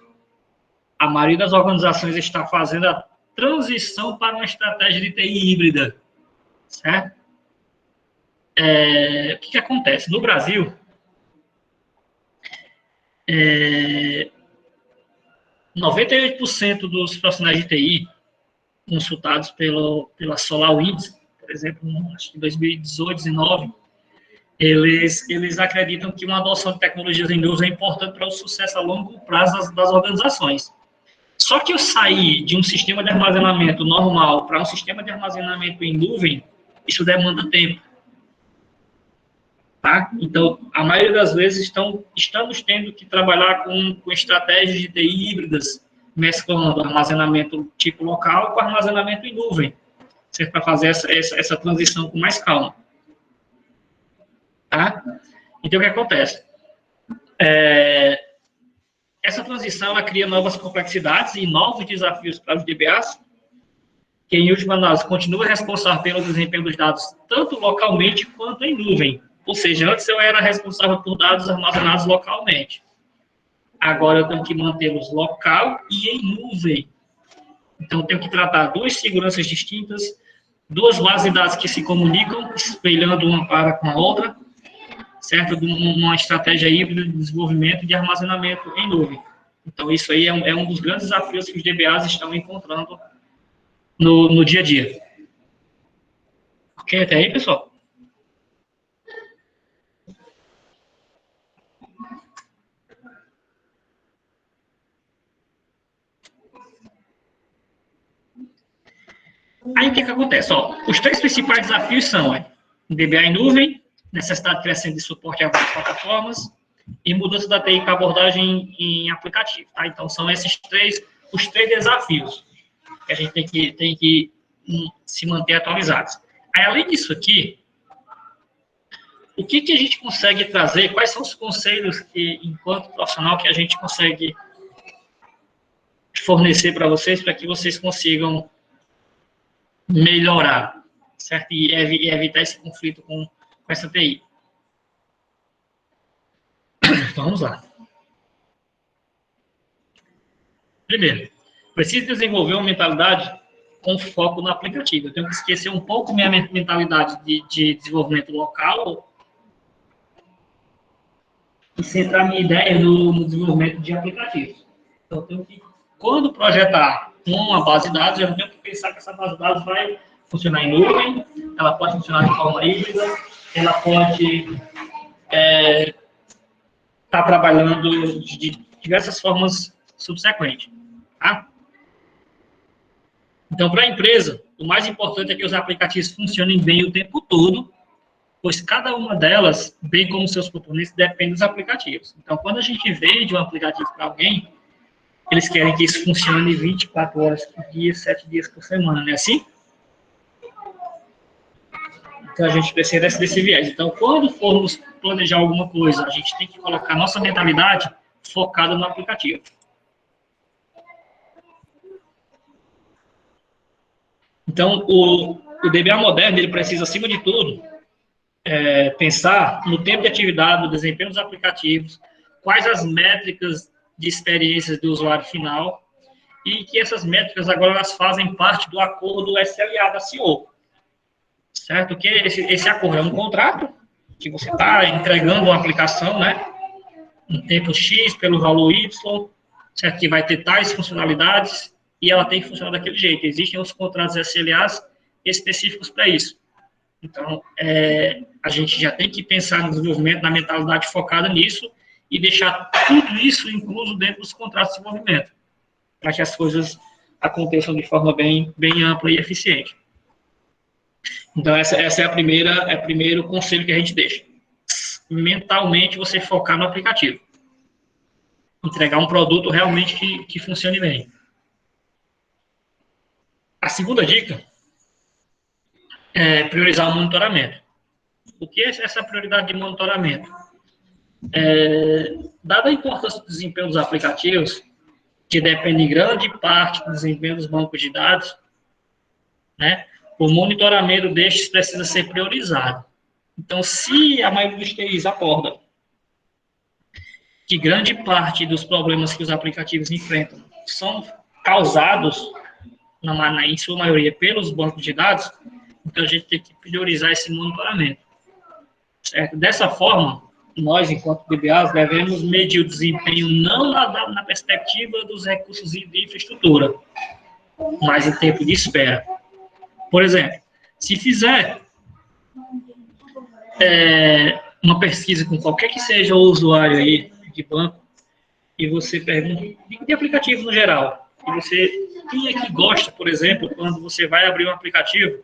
a maioria das organizações está fazendo a transição para uma estratégia de TI híbrida. Certo? O que acontece? No Brasil, 98% dos profissionais de TI consultados pela SolarWinds, por exemplo, acho que em 2018, 2019, eles acreditam que uma adoção de tecnologias em nuvem é importante para o sucesso a longo prazo das organizações. Só que eu sair de um sistema de armazenamento normal para um sistema de armazenamento em nuvem, isso demanda tempo. Tá? Então, a maioria das vezes estamos tendo que trabalhar com estratégias de TI híbridas, mesclando armazenamento tipo local com armazenamento em nuvem, para fazer essa transição com mais calma. Tá? Então, o que acontece? Essa transição ela cria novas complexidades e novos desafios para os DBAs, que, em última análise, continua responsável pelo desempenho dos dados, tanto localmente quanto em nuvem. Ou seja, antes eu era responsável por dados armazenados localmente. Agora eu tenho que mantê-los local e em nuvem. Então, eu tenho que tratar duas seguranças distintas, duas bases de dados que se comunicam, espelhando uma para com a outra, certo? Uma estratégia híbrida de desenvolvimento e de armazenamento em nuvem. Então, isso aí é um dos grandes desafios que os DBAs estão encontrando no dia a dia. Ok, até aí, pessoal? Aí, o que acontece? Os três principais desafios são DBA em nuvem, necessidade crescente de suporte a várias plataformas e mudança da TI para abordagem em aplicativo. Tá? Então, são esses os três desafios que a gente tem que se manter atualizados. Aí, além disso aqui, o que a gente consegue trazer, quais são os conselhos que, enquanto profissional, que a gente consegue fornecer para vocês, para que vocês consigam melhorar, certo? E evitar esse conflito com essa TI. Então, vamos lá. Primeiro, preciso desenvolver uma mentalidade com foco no aplicativo. Eu tenho que esquecer um pouco minha mentalidade de desenvolvimento local e centrar minha ideia no desenvolvimento de aplicativos. Então, eu tenho que, quando projetar uma base de dados, eu tenho que pensar que essa base de dados vai funcionar em nuvem, ela pode funcionar de forma híbrida, ela pode estar trabalhando de diversas formas subsequentes. Tá? Então, para a empresa, o mais importante é que os aplicativos funcionem bem o tempo todo, pois cada uma delas, bem como seus componentes, depende dos aplicativos. Então, quando a gente vende um aplicativo para alguém, eles querem que isso funcione 24 horas por dia, 7 dias por semana, não é assim? Então, a gente precisa desse viés. Então, quando formos planejar alguma coisa, a gente tem que colocar nossa mentalidade focada no aplicativo. Então, o DBA moderno, ele precisa, acima de tudo, pensar no tempo de atividade, no desempenho dos aplicativos, quais as métricas de experiências do usuário final, e que essas métricas agora elas fazem parte do acordo SLA da CEO. Certo? Que esse acordo é um contrato que você está entregando uma aplicação, né? Em tempo X, pelo valor Y, certo? Que vai ter tais funcionalidades e ela tem que funcionar daquele jeito. Existem os contratos SLAs específicos para isso. Então, a gente já tem que pensar no desenvolvimento, na mentalidade focada nisso e deixar tudo isso incluso dentro dos contratos de desenvolvimento, para que as coisas aconteçam de forma bem ampla e eficiente. Então, essa é o primeiro conselho que a gente deixa. Mentalmente, você focar no aplicativo. Entregar um produto realmente que funcione bem. A segunda dica é priorizar o monitoramento. O que é essa prioridade de monitoramento? Dada a importância do desempenho dos aplicativos, que depende em grande parte do desempenho dos bancos de dados, né, o monitoramento destes precisa ser priorizado. Então, se a maioria dos TIs acorda que grande parte dos problemas que os aplicativos enfrentam são causados, em sua maioria, pelos bancos de dados, então a gente tem que priorizar esse monitoramento. Certo? Dessa forma, nós, enquanto DBAs, devemos medir o desempenho não na perspectiva dos recursos de infraestrutura, mas em tempo de espera. Por exemplo, se fizer uma pesquisa com qualquer que seja o usuário aí de banco, e você pergunta de aplicativo no geral, e você, quem é que gosta, por exemplo, quando você vai abrir um aplicativo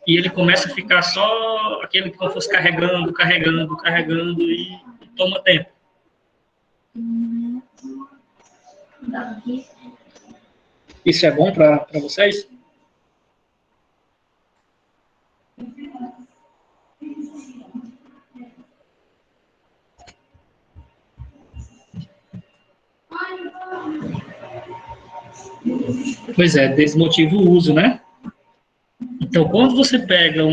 e ele começa a ficar só aquele que fosse carregando e toma tempo. Isso é bom para vocês? Pois é, desmotiva o uso, né? Então, quando você pega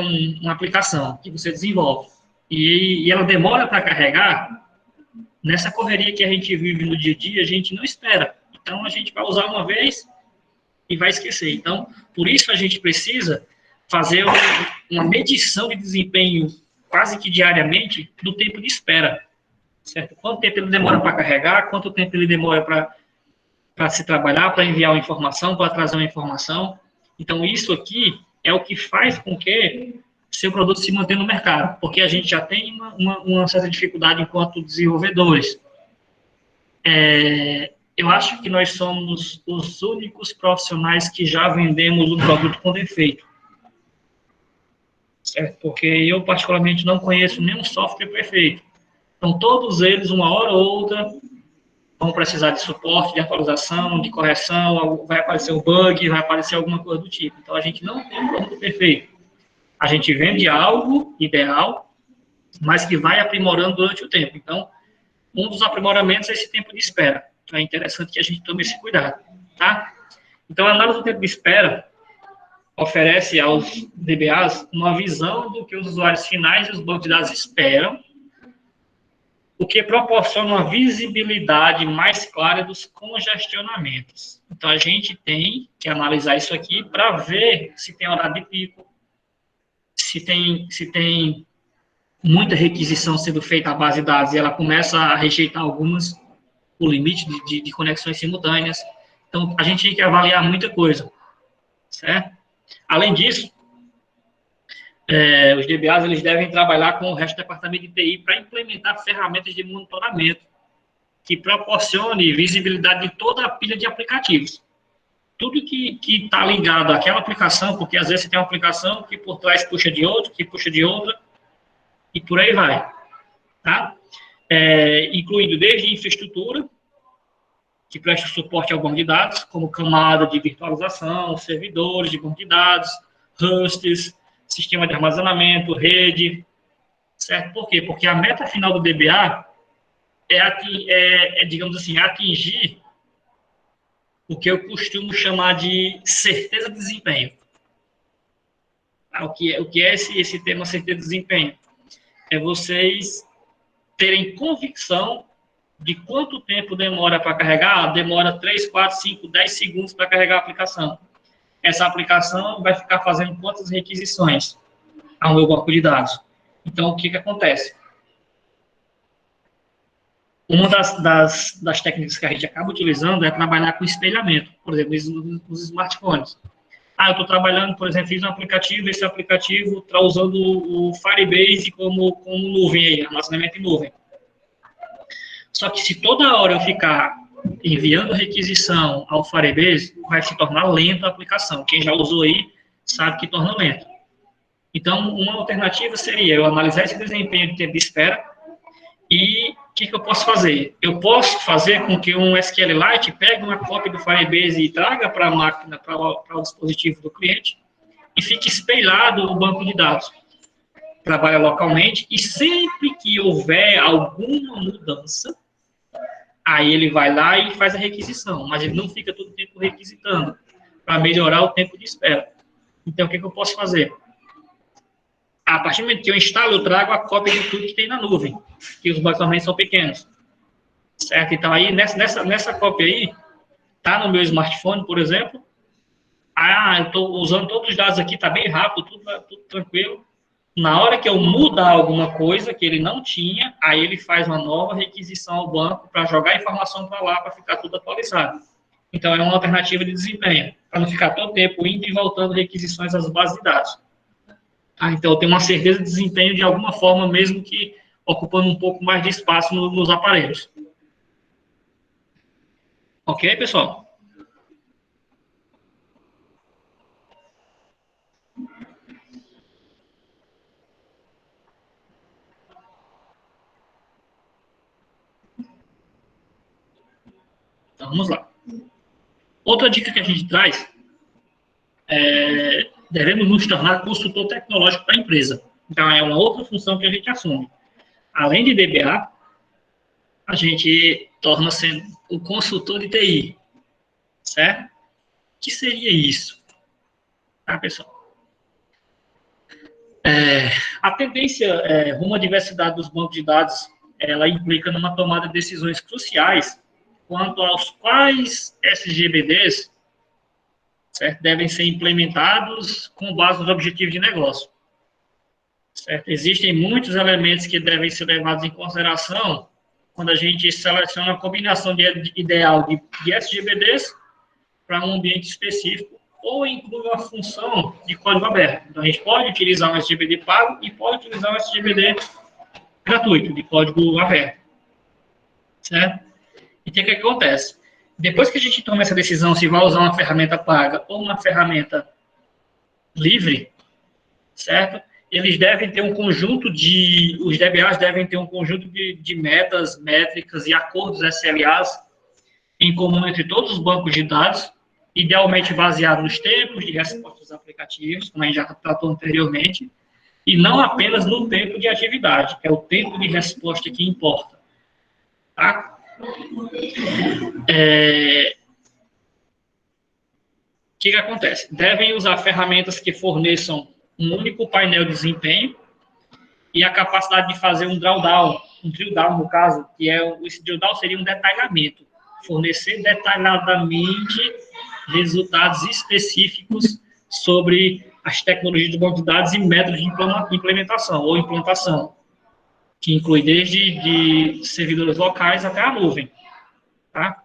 uma aplicação que você desenvolve e ela demora para carregar, nessa correria que a gente vive no dia a dia, a gente não espera. Então, a gente vai usar uma vez e vai esquecer. Então, por isso a gente precisa fazer uma medição de desempenho quase que diariamente do tempo de espera. Certo? Quanto tempo ele demora para carregar, quanto tempo ele demora para se trabalhar, para enviar uma informação, para trazer uma informação. Então, isso aqui é o que faz com que seu produto se mantenha no mercado, porque a gente já tem uma certa dificuldade enquanto desenvolvedores. Eu acho que nós somos os únicos profissionais que já vendemos um produto com defeito. Certo? Porque eu, particularmente, não conheço nenhum software perfeito. Então, todos eles, uma hora ou outra, vão precisar de suporte, de atualização, de correção, vai aparecer um bug, vai aparecer alguma coisa do tipo. Então, a gente não tem um produto perfeito. A gente vende algo ideal, mas que vai aprimorando durante o tempo. Então, um dos aprimoramentos é esse tempo de espera. Então, é interessante que a gente tome esse cuidado, tá? Então, a análise do tempo de espera oferece aos DBAs uma visão do que os usuários finais e os bancos de dados esperam, o que proporciona uma visibilidade mais clara dos congestionamentos. Então, a gente tem que analisar isso aqui para ver se tem horário de pico, se tem muita requisição sendo feita à base de dados e ela começa a rejeitar algumas, o limite de conexões simultâneas. Então, a gente tem que avaliar muita coisa, certo? Além disso, os DBAs eles devem trabalhar com o resto do departamento de TI para implementar ferramentas de monitoramento que proporcione visibilidade de toda a pilha de aplicativos. Tudo que está ligado àquela aplicação, porque às vezes você tem uma aplicação que por trás puxa de outra, que puxa de outra, e por aí vai. Tá? incluindo desde infraestrutura, que presta suporte ao banco de dados, como camada de virtualização, servidores de banco de dados, hosts, sistema de armazenamento, rede, certo? Por quê? Porque a meta final do DBA digamos assim, atingir o que eu costumo chamar de certeza de desempenho. O que é esse tema certeza de desempenho? É vocês terem convicção de quanto tempo demora para carregar. Demora 3, 4, 5, 10 segundos para carregar a aplicação. Essa aplicação vai ficar fazendo quantas requisições ao meu banco de dados. Então, o que acontece? Uma das técnicas que a gente acaba utilizando é trabalhar com espelhamento, por exemplo, nos smartphones. Eu estou trabalhando, por exemplo, fiz um aplicativo, esse aplicativo está usando o Firebase como nuvem, aí, armazenamento em nuvem. Só que se toda hora eu ficar enviando requisição ao Firebase, vai se tornar lenta a aplicação. Quem já usou aí sabe que torna lento. Então, uma alternativa seria eu analisar esse desempenho de tempo de espera e o que eu posso fazer? Eu posso fazer com que um SQLite pegue uma cópia do Firebase e traga para a máquina, para o dispositivo do cliente e fique espelhado no banco de dados. Trabalha localmente e sempre que houver alguma mudança, aí ele vai lá e faz a requisição, mas ele não fica todo o tempo requisitando para melhorar o tempo de espera. Então, o que eu posso fazer? A partir do momento que eu instalo, eu trago a cópia de tudo que tem na nuvem, que os bancos também são pequenos, certo? Então, aí, nessa cópia aí, tá no meu smartphone, por exemplo, eu estou usando todos os dados aqui, tá bem rápido, tudo tranquilo. Na hora que eu mudar alguma coisa que ele não tinha, aí ele faz uma nova requisição ao banco para jogar a informação para lá, para ficar tudo atualizado. Então, é uma alternativa de desempenho, para não ficar todo tempo indo e voltando requisições às bases de dados. Então, eu tenho uma certeza de desempenho de alguma forma, mesmo que ocupando um pouco mais de espaço nos aparelhos. Ok, pessoal? Então, vamos lá. Outra dica que a gente traz devemos nos tornar consultor tecnológico para a empresa. Então, é uma outra função que a gente assume. Além de DBA, a gente torna-se o consultor de TI, certo? O que seria isso? Tá, pessoal? A tendência rumo à diversidade dos bancos de dados, ela implica numa tomada de decisões cruciais quanto aos quais SGBDs, certo, devem ser implementados com base nos objetivos de negócio. Certo? Existem muitos elementos que devem ser levados em consideração quando a gente seleciona a combinação ideal de SGBDs para um ambiente específico ou inclui uma função de código aberto. Então, a gente pode utilizar um SGBD pago e pode utilizar um SGBD gratuito, de código aberto. Certo? E o que acontece? Depois que a gente toma essa decisão se vai usar uma ferramenta paga ou uma ferramenta livre, certo? Eles devem ter um conjunto os DBAs devem ter um conjunto de metas, métricas e acordos SLAs em comum entre todos os bancos de dados, idealmente baseado nos tempos de resposta dos aplicativos, como a gente já tratou anteriormente, e não apenas no tempo de atividade, que é o tempo de resposta que importa. Tá? O que acontece? Devem usar ferramentas que forneçam um único painel de desempenho e a capacidade de fazer um drill down no caso, que esse drill down seria um detalhamento, fornecer detalhadamente resultados específicos sobre as tecnologias de banco de dados e métodos de implementação ou implantação, que inclui desde de servidores locais até a nuvem. Tá?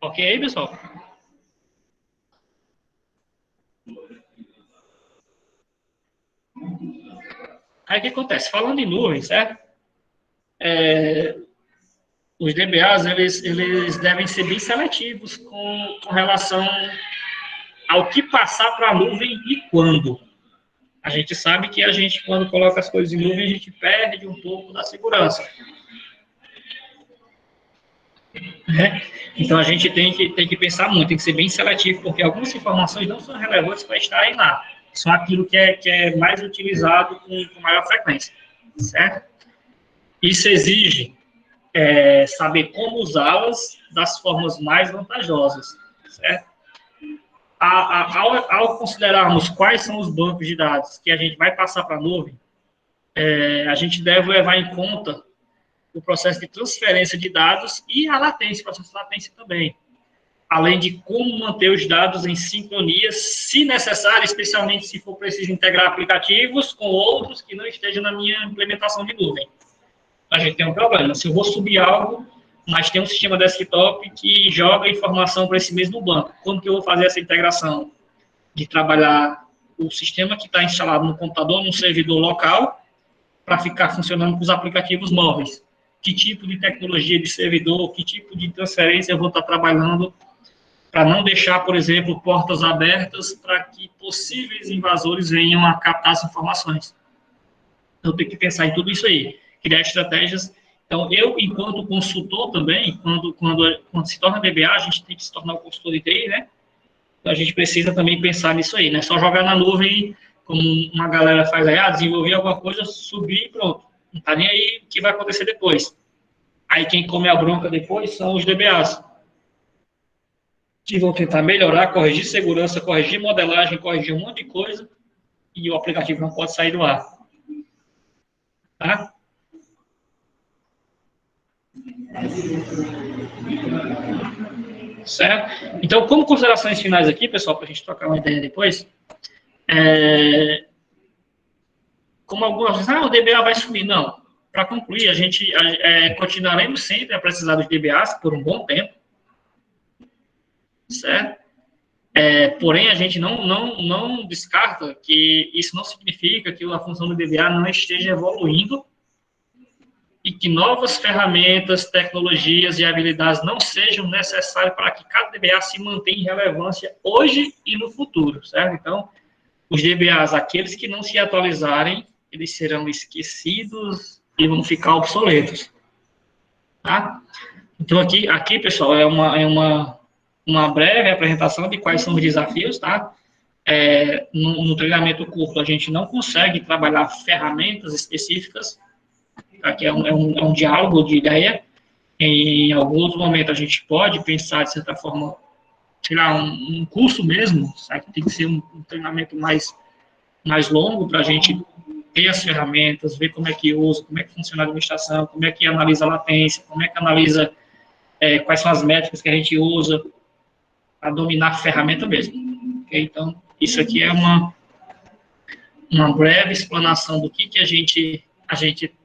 Ok, pessoal? Aí o que acontece? Falando em nuvem, certo? Os DBAs, eles devem ser bem seletivos com relação ao que passar para a nuvem e quando. A gente sabe que a gente, quando coloca as coisas em nuvem, a gente perde um pouco da segurança. Né? Então, a gente tem que pensar muito, tem que ser bem seletivo, porque algumas informações não são relevantes para estarem lá. São aquilo que é mais utilizado com maior frequência, certo? Isso exige saber como usá-las das formas mais vantajosas, certo? Ao considerarmos quais são os bancos de dados que a gente vai passar para a nuvem, a gente deve levar em conta o processo de transferência de dados e a latência, o processo de latência também, além de como manter os dados em sincronia, se necessário, especialmente se for preciso integrar aplicativos com outros que não estejam na minha implementação de nuvem. A gente tem um problema. Se eu vou subir algo, mas tem um sistema desktop que joga informação para esse mesmo banco, como que eu vou fazer essa integração? De trabalhar o sistema que está instalado no computador, num servidor local, para ficar funcionando com os aplicativos móveis. Que tipo de tecnologia de servidor, que tipo de transferência eu vou estar trabalhando para não deixar, por exemplo, portas abertas para que possíveis invasores venham a captar as informações. Então, tem que pensar em tudo isso aí, criar estratégias. Então, eu, enquanto consultor também, quando se torna DBA, a gente tem que se tornar o consultor de TI, né? Então, a gente precisa também pensar nisso aí, né? Só jogar na nuvem, como uma galera faz aí, desenvolver alguma coisa, subir e pronto. Não está nem aí o que vai acontecer depois. Aí quem come a bronca depois são os DBAs, que vão tentar melhorar, corrigir segurança, corrigir modelagem, corrigir um monte de coisa, e o aplicativo não pode sair do ar. Tá? Certo? Então, como considerações finais aqui, pessoal, para a gente trocar uma ideia depois, como algumas vezes, o DBA vai sumir. Não. Para concluir, a gente continuaremos sempre a precisar dos DBAs por um bom tempo, certo? Porém, a gente não descarta que isso não significa que a função do DBA não esteja evoluindo e que novas ferramentas, tecnologias e habilidades não sejam necessárias para que cada DBA se mantenha em relevância hoje e no futuro, certo? Então, os DBAs, aqueles que não se atualizarem, eles serão esquecidos e vão ficar obsoletos, tá? Então, aqui pessoal, é uma breve apresentação de quais são os desafios, tá? No treinamento curto, a gente não consegue trabalhar ferramentas específicas, tá? Que é um diálogo de ideia. Em alguns momentos, a gente pode pensar, de certa forma, tirar um curso mesmo, sabe? Tem que ser um treinamento mais longo para a gente ter as ferramentas, ver como é que usa, como é que funciona a administração, como é que analisa a latência, como é que analisa quais são as métricas que a gente usa para dominar a ferramenta mesmo. Okay? Então, isso aqui é uma breve explanação do que a gente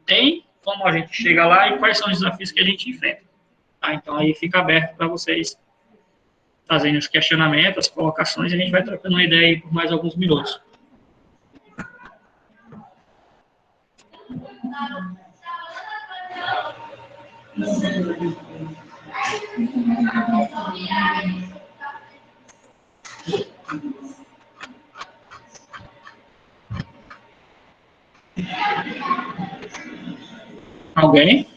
tem, como a gente chega lá e quais são os desafios que a gente enfrenta. Tá? Então, aí fica aberto para vocês fazerem os questionamentos, as colocações, e a gente vai trocando uma ideia aí por mais alguns minutos. Alguém?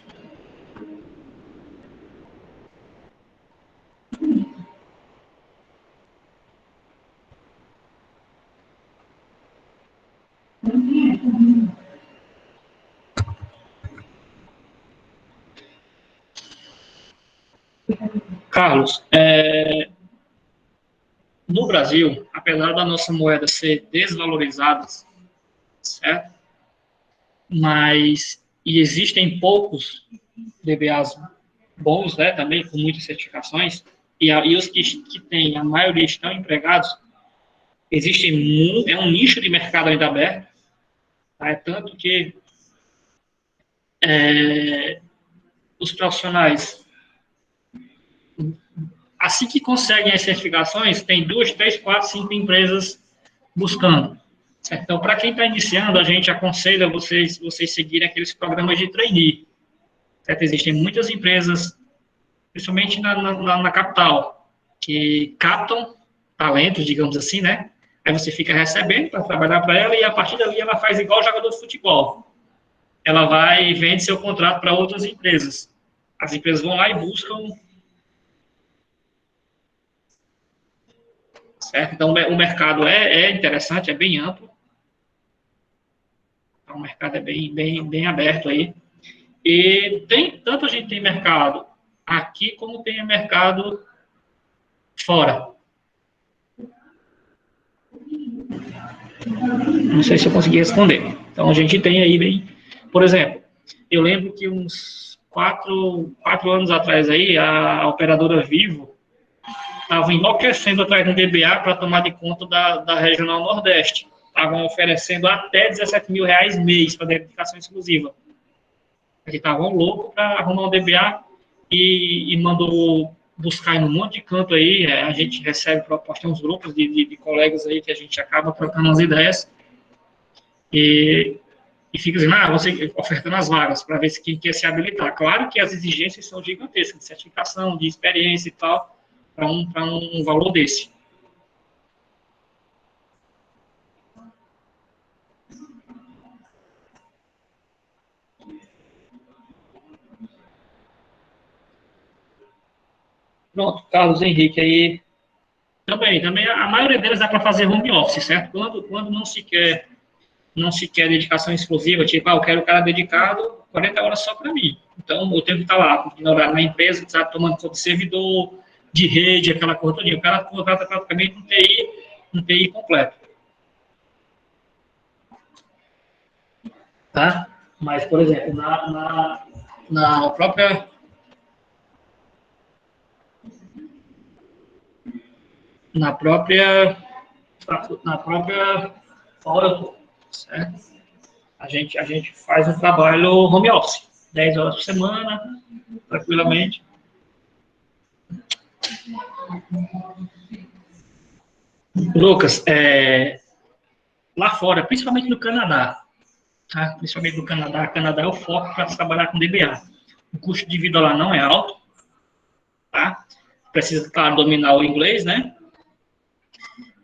Carlos, no Brasil, apesar da nossa moeda ser desvalorizada, certo? E existem poucos DBAs bons, né, também, com muitas certificações, e os que têm, a maioria estão empregados, é um nicho de mercado ainda aberto, tá? Tanto que os profissionais, assim que conseguem as certificações, tem 2, 3, 4, 5 empresas buscando. Certo? Então, para quem está iniciando, a gente aconselha vocês seguirem aqueles programas de trainee. Certo? Existem muitas empresas, principalmente na capital, que captam talentos, digamos assim, né? Aí você fica recebendo para trabalhar para ela e a partir dali ela faz igual jogador de futebol. Ela vai e vende seu contrato para outras empresas. As empresas vão lá e buscam. Certo? Então, o mercado é interessante, é bem amplo. Então, o mercado é bem aberto aí. E tanto a gente tem mercado aqui, como tem mercado fora. Não sei se eu consegui responder. Então, a gente tem aí bem... Por exemplo, eu lembro que uns 4 anos atrás aí, a operadora Vivo estava enlouquecendo atrás do DBA para tomar de conta da Regional Nordeste. Estavam oferecendo até R$17 mil mês para dedicação exclusiva. Eles estavam loucos para arrumar um DBA e mandou buscar em um monte de canto aí. A gente recebe proposta, tem uns grupos de colegas aí que a gente acaba trocando as ideias e fica dizendo, você ofertando as vagas para ver se quem quer se habilitar. Claro que as exigências são gigantescas, de certificação, de experiência e tal, para um valor desse. Pronto, Carlos Henrique aí. Também a maioria deles dá para fazer home office, certo? Quando não se quer dedicação exclusiva, tipo, eu quero o cara dedicado 40 horas só para mim. Então, eu tenho que estar lá, na empresa, sabe, tomando conta de servidor, de rede, aquela coisa toda. O cara contrata praticamente um TI completo. Tá? Mas, por exemplo, na própria fora, certo? A gente faz um trabalho home office, 10 horas por semana, tranquilamente. Lucas, lá fora, principalmente no Canadá, tá? Principalmente no Canadá, Canadá é o foco para trabalhar com DBA. O custo de vida lá não é alto, tá? Precisa, claro, dominar o inglês, né?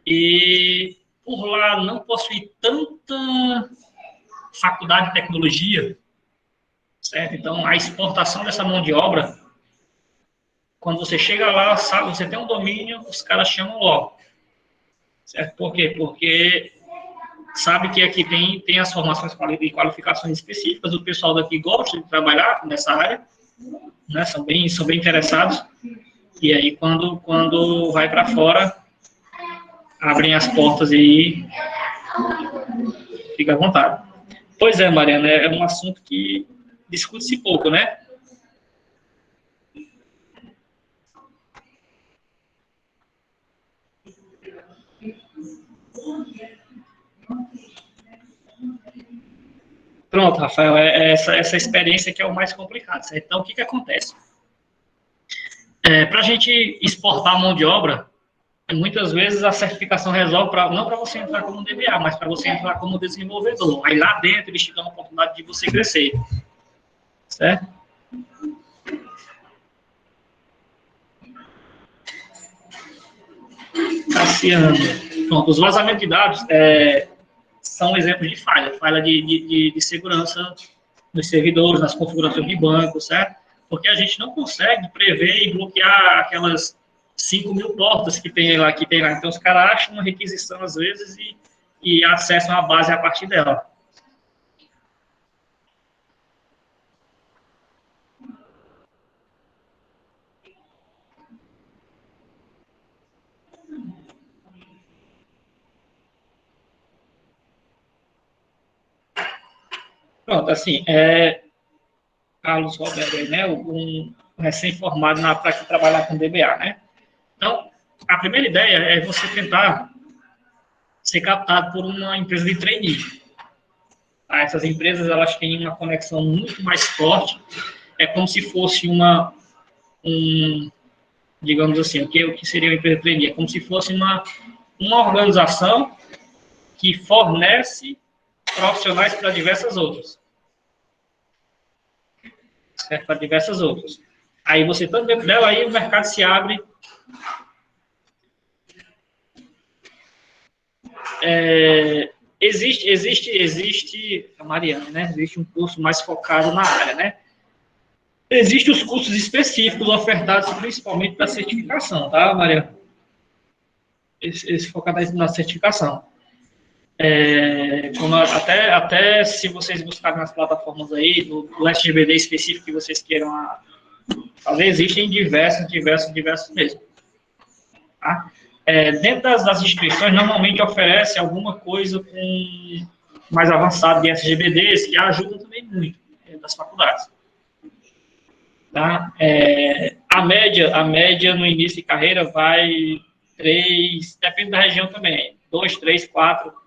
E por lá não possui tanta faculdade de tecnologia, certo? Então, a exportação dessa mão de obra, quando você chega lá, sabe, você tem um domínio, os caras chamam logo, certo? Por quê? Porque sabe que aqui tem as formações e qualificações específicas, o pessoal daqui gosta de trabalhar nessa área, né? São bem interessados, e aí quando vai para fora, abrem as portas e fica à vontade. Pois é, Mariana, é um assunto que discute-se pouco, né? Pronto, Rafael, essa experiência que é o mais complicado, certo? Então, o que acontece? Para a gente exportar a mão de obra, muitas vezes a certificação resolve não para você entrar como DBA, mas para você entrar como desenvolvedor. Aí lá dentro eles te dão a oportunidade de você crescer, certo? Cassiano. Pronto, os vazamentos de dados são exemplos de falha de segurança nos servidores, nas configurações de banco, certo? Porque a gente não consegue prever e bloquear aquelas 5.000 portas que tem lá. Então, os caras acham uma requisição, às vezes, e acessam a base a partir dela. Pronto, assim, Carlos Roberto, né, um recém-formado para trabalhar com DBA, né? Então, a primeira ideia é você tentar ser captado por uma empresa de trainee. Tá? Essas empresas, elas têm uma conexão muito mais forte, é como se fosse digamos assim, o que seria uma empresa de trainee? É como se fosse uma organização que fornece profissionais para diversas outras. Certo? Para diversas outras. Aí você está dentro dela, aí o mercado se abre. existe, a Mariana, né? Existe um curso mais focado na área, né? Existem os cursos específicos ofertados principalmente para certificação, tá, Mariana? Esse focado na certificação. Até se vocês buscarem nas plataformas aí, do SGBD específico que vocês queiram fazer, existem diversos mesmo. Tá? Dentro das instituições, normalmente oferece alguma coisa com mais avançado de SGBDs, que ajuda também muito das faculdades. Tá? A média no início de carreira vai 3, depende da região também, 2, 3, 4.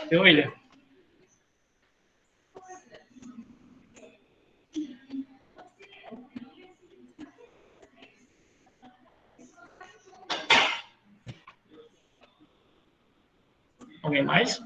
Viu, William? Alguém mais?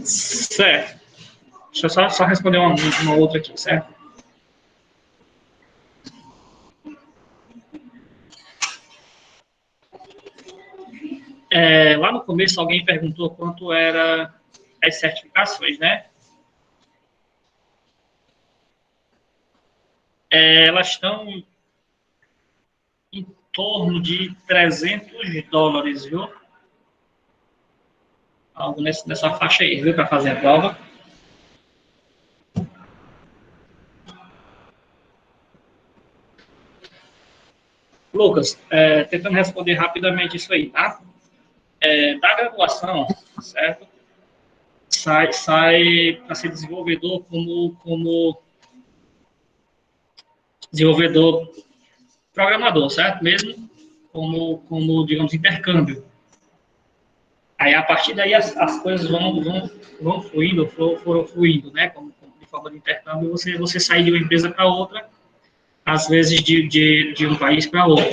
Certo. Deixa eu só responder uma outra aqui, certo? Lá no começo, alguém perguntou quanto era as certificações, né? Elas estão em torno de $300, viu? Algo nessa faixa aí, viu? Para fazer a prova. Lucas, tentando responder rapidamente isso aí, tá? Da graduação, certo? Sai para ser desenvolvedor como desenvolvedor programador, certo? Mesmo como digamos, intercâmbio. Aí, a partir daí, as coisas vão fluindo, foram fluindo, né? De forma de intercâmbio, você sai de uma empresa para outra, às vezes de um país para outro.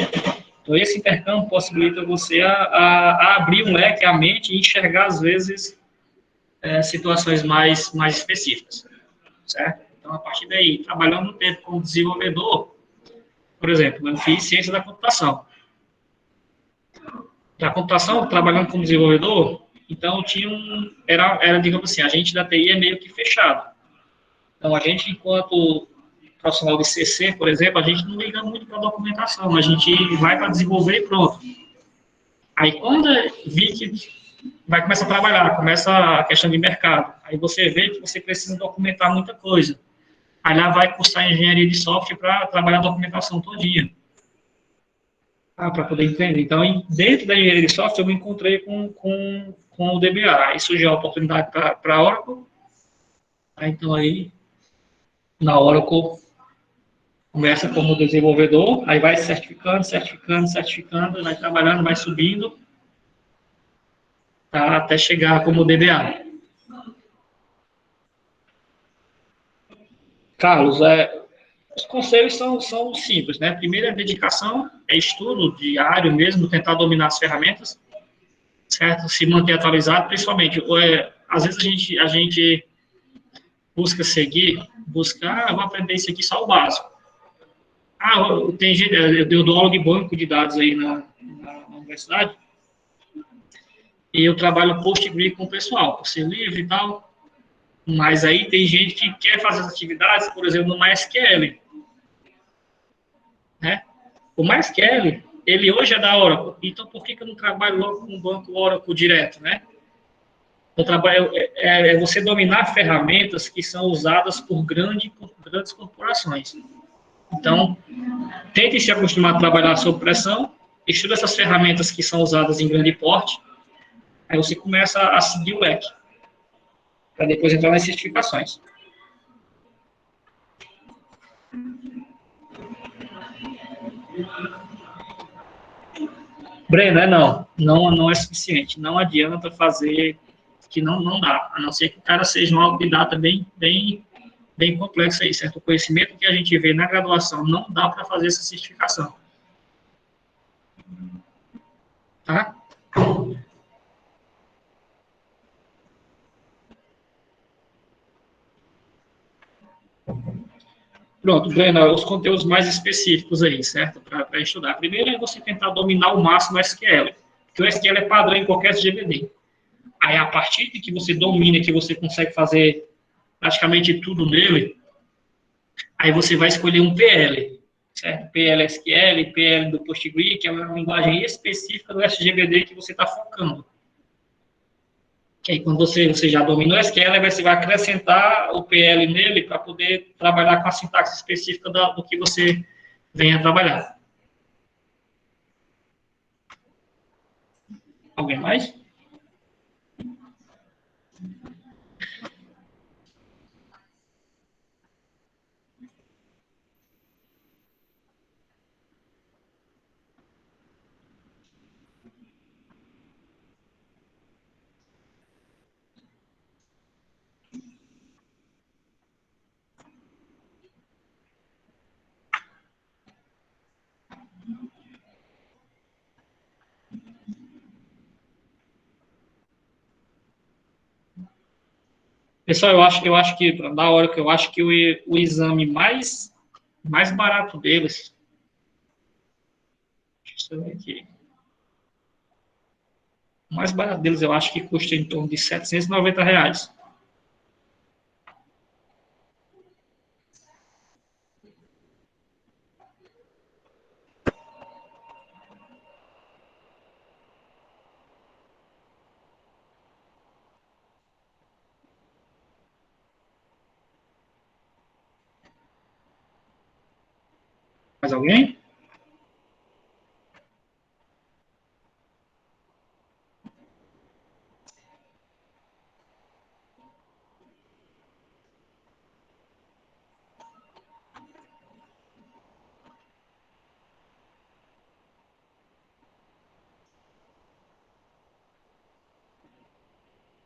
Então, esse intercâmbio possibilita você a abrir um leque, a mente, e enxergar, às vezes, situações mais específicas, certo? Então, a partir daí, trabalhando um tempo como desenvolvedor, por exemplo, eu fiz ciência da computação. Da computação, trabalhando como desenvolvedor, então era, digamos assim, a gente da TI é meio que fechado. Então, a gente, enquanto profissional de CC, por exemplo, a gente não liga muito para a documentação, a gente vai para desenvolver e pronto. Aí, quando vi que vai começar a trabalhar, começa a questão de mercado, aí você vê que você precisa documentar muita coisa. Aí lá vai cursar engenharia de software para trabalhar a documentação todinha. Para poder entender. Então, dentro da engenharia de software, eu me encontrei com o DBA. Aí surgiu a oportunidade para a Oracle. Então, aí, na Oracle, começa como desenvolvedor, aí vai certificando, vai trabalhando, vai subindo, tá, até chegar como DBA. Carlos, os conselhos são simples, né? Primeiro é dedicação, é estudo diário mesmo, tentar dominar as ferramentas, certo? Se manter atualizado, principalmente, às vezes a gente busca vou aprender isso aqui só o básico. Tem gente, eu dou aula de banco de dados aí na universidade, e eu trabalho post-degree com o pessoal, por ser livre e tal, mas aí tem gente que quer fazer as atividades, por exemplo, no MySQL, né? O MySQL, ele hoje é da Oracle, então por que eu não trabalho logo com o banco Oracle direto, né? Eu trabalho, você dominar ferramentas que são usadas por grandes corporações. Então, tente se acostumar a trabalhar sob pressão, estuda essas ferramentas que são usadas em grande porte, aí você começa a seguir o leque, para depois entrar nas certificações. Breno, não é suficiente. Não adianta fazer que não dá, a não ser que o cara seja um autodidata bem complexo aí, certo? O conhecimento que a gente vê na graduação não dá para fazer essa certificação, tá? Pronto, Breno, os conteúdos mais específicos aí, certo? Para estudar. Primeiro é você tentar dominar ao máximo o SQL, porque o SQL é padrão em qualquer GBD. Aí, a partir de que você domina, que você consegue fazer praticamente tudo nele, aí você vai escolher um PL, certo? PL-SQL, PL do PostgreSQL, que é uma linguagem específica do SGBD que você está focando. Que aí, quando você já domina o SQL, você vai acrescentar o PL nele para poder trabalhar com a sintaxe específica do que você venha trabalhar. Alguém mais? Pessoal, eu acho que, da hora que eu acho que o exame mais barato deles, deixa eu ver aqui, o mais barato deles eu acho que custa em torno de R$ 790. Mais alguém?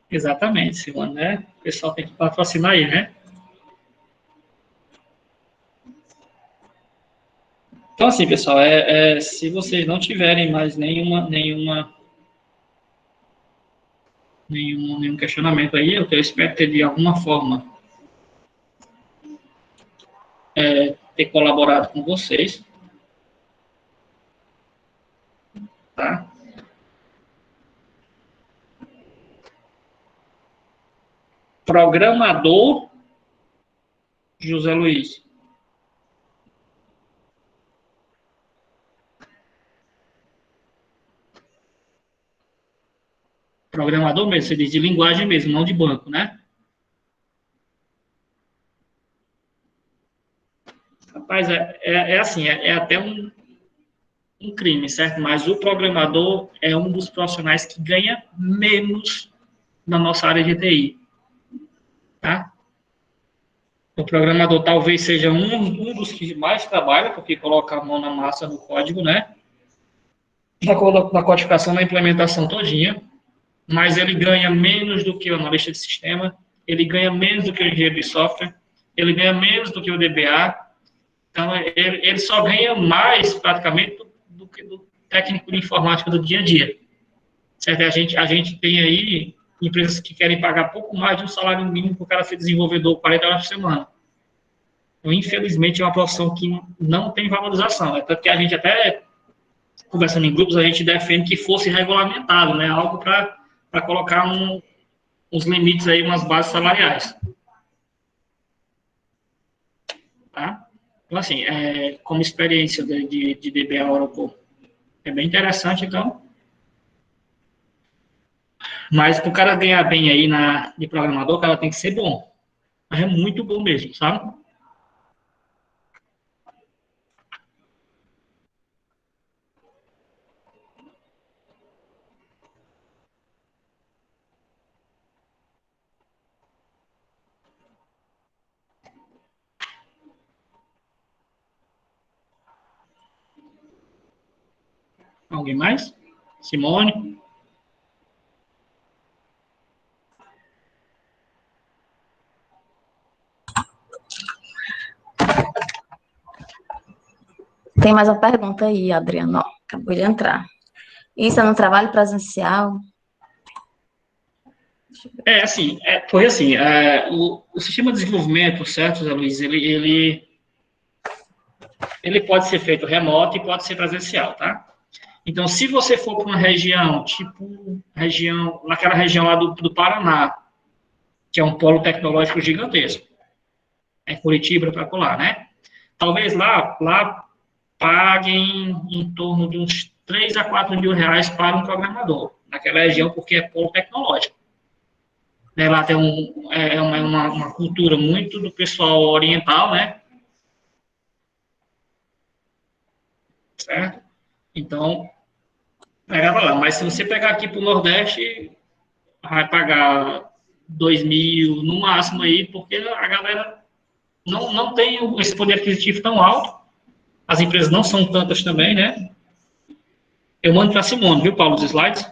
Exatamente, Silvana, né? O pessoal tem que patrocinar aí, né? Então, assim, pessoal, se vocês não tiverem mais nenhum questionamento aí, eu espero ter de alguma forma ter colaborado com vocês, tá? Programador José Luiz. Programador mesmo, você diz de linguagem mesmo, não de banco, né? Rapaz, é assim, é até um crime, certo? Mas o programador é um dos profissionais que ganha menos na nossa área de TI, tá? O programador talvez seja um dos que mais trabalha, porque coloca a mão na massa no código, né? Na codificação, na implementação todinha, mas ele ganha menos do que o analista de sistema, ele ganha menos do que o engenheiro de software, ele ganha menos do que o DBA, então ele só ganha mais, praticamente, do que do técnico de informática do dia a dia. Certo? A gente tem aí empresas que querem pagar pouco mais de um salário mínimo para o cara ser desenvolvedor 40 horas por semana. Então, infelizmente, é uma profissão que não tem valorização. É tanto que a gente até, conversando em grupos, a gente defende que fosse regulamentado, né? Algo para colocar uns limites aí, umas bases salariais. Tá? Então, assim, como experiência de DBA Oracle, é bem interessante, então. Mas para o cara ganhar bem aí de programador, o cara tem que ser bom. Mas é muito bom mesmo, sabe? Alguém mais? Simone? Tem mais uma pergunta aí, Adriano. Ó, acabou de entrar. Isso é no trabalho presencial? Foi assim, o sistema de desenvolvimento, certo, Zé Luiz, ele pode ser feito remoto e pode ser presencial, tá? Então, se você for para uma região, naquela região lá do Paraná, que é um polo tecnológico gigantesco, é Curitiba para colar, né? Talvez lá paguem em torno de uns 3 a 4 mil reais para um programador, naquela região, porque é polo tecnológico. Né? Lá tem uma cultura muito do pessoal oriental, né? Certo? Então, pegava lá. Mas se você pegar aqui para o Nordeste, vai pagar 2 mil no máximo aí, porque a galera não tem esse poder aquisitivo tão alto. As empresas não são tantas também, né? Eu mando para Simone, viu, Paulo, os slides?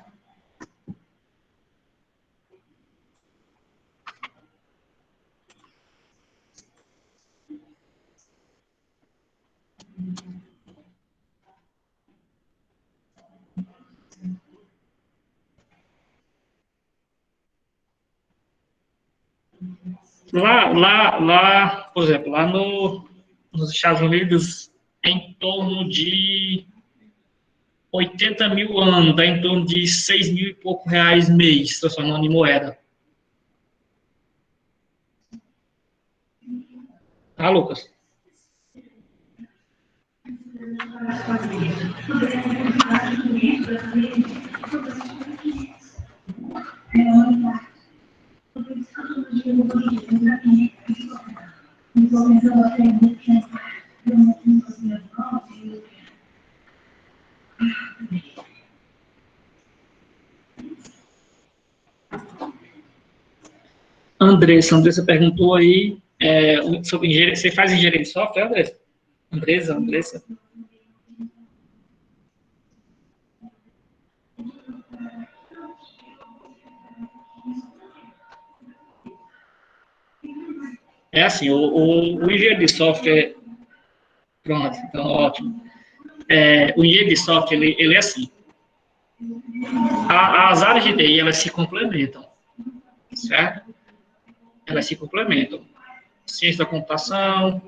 Por exemplo, nos Estados Unidos, é em torno de 80 mil anos, dá em torno de 6 mil e pouco reais mês, transformando em moeda. Tá, Lucas? Andressa perguntou aí sobre engenharia. Você faz engenharia de software, Andressa? É assim, o engenheiro de software, pronto, então ótimo. O engenheiro de software, ele é assim. As áreas de TI, elas se complementam, certo? Elas se complementam. Ciência da computação,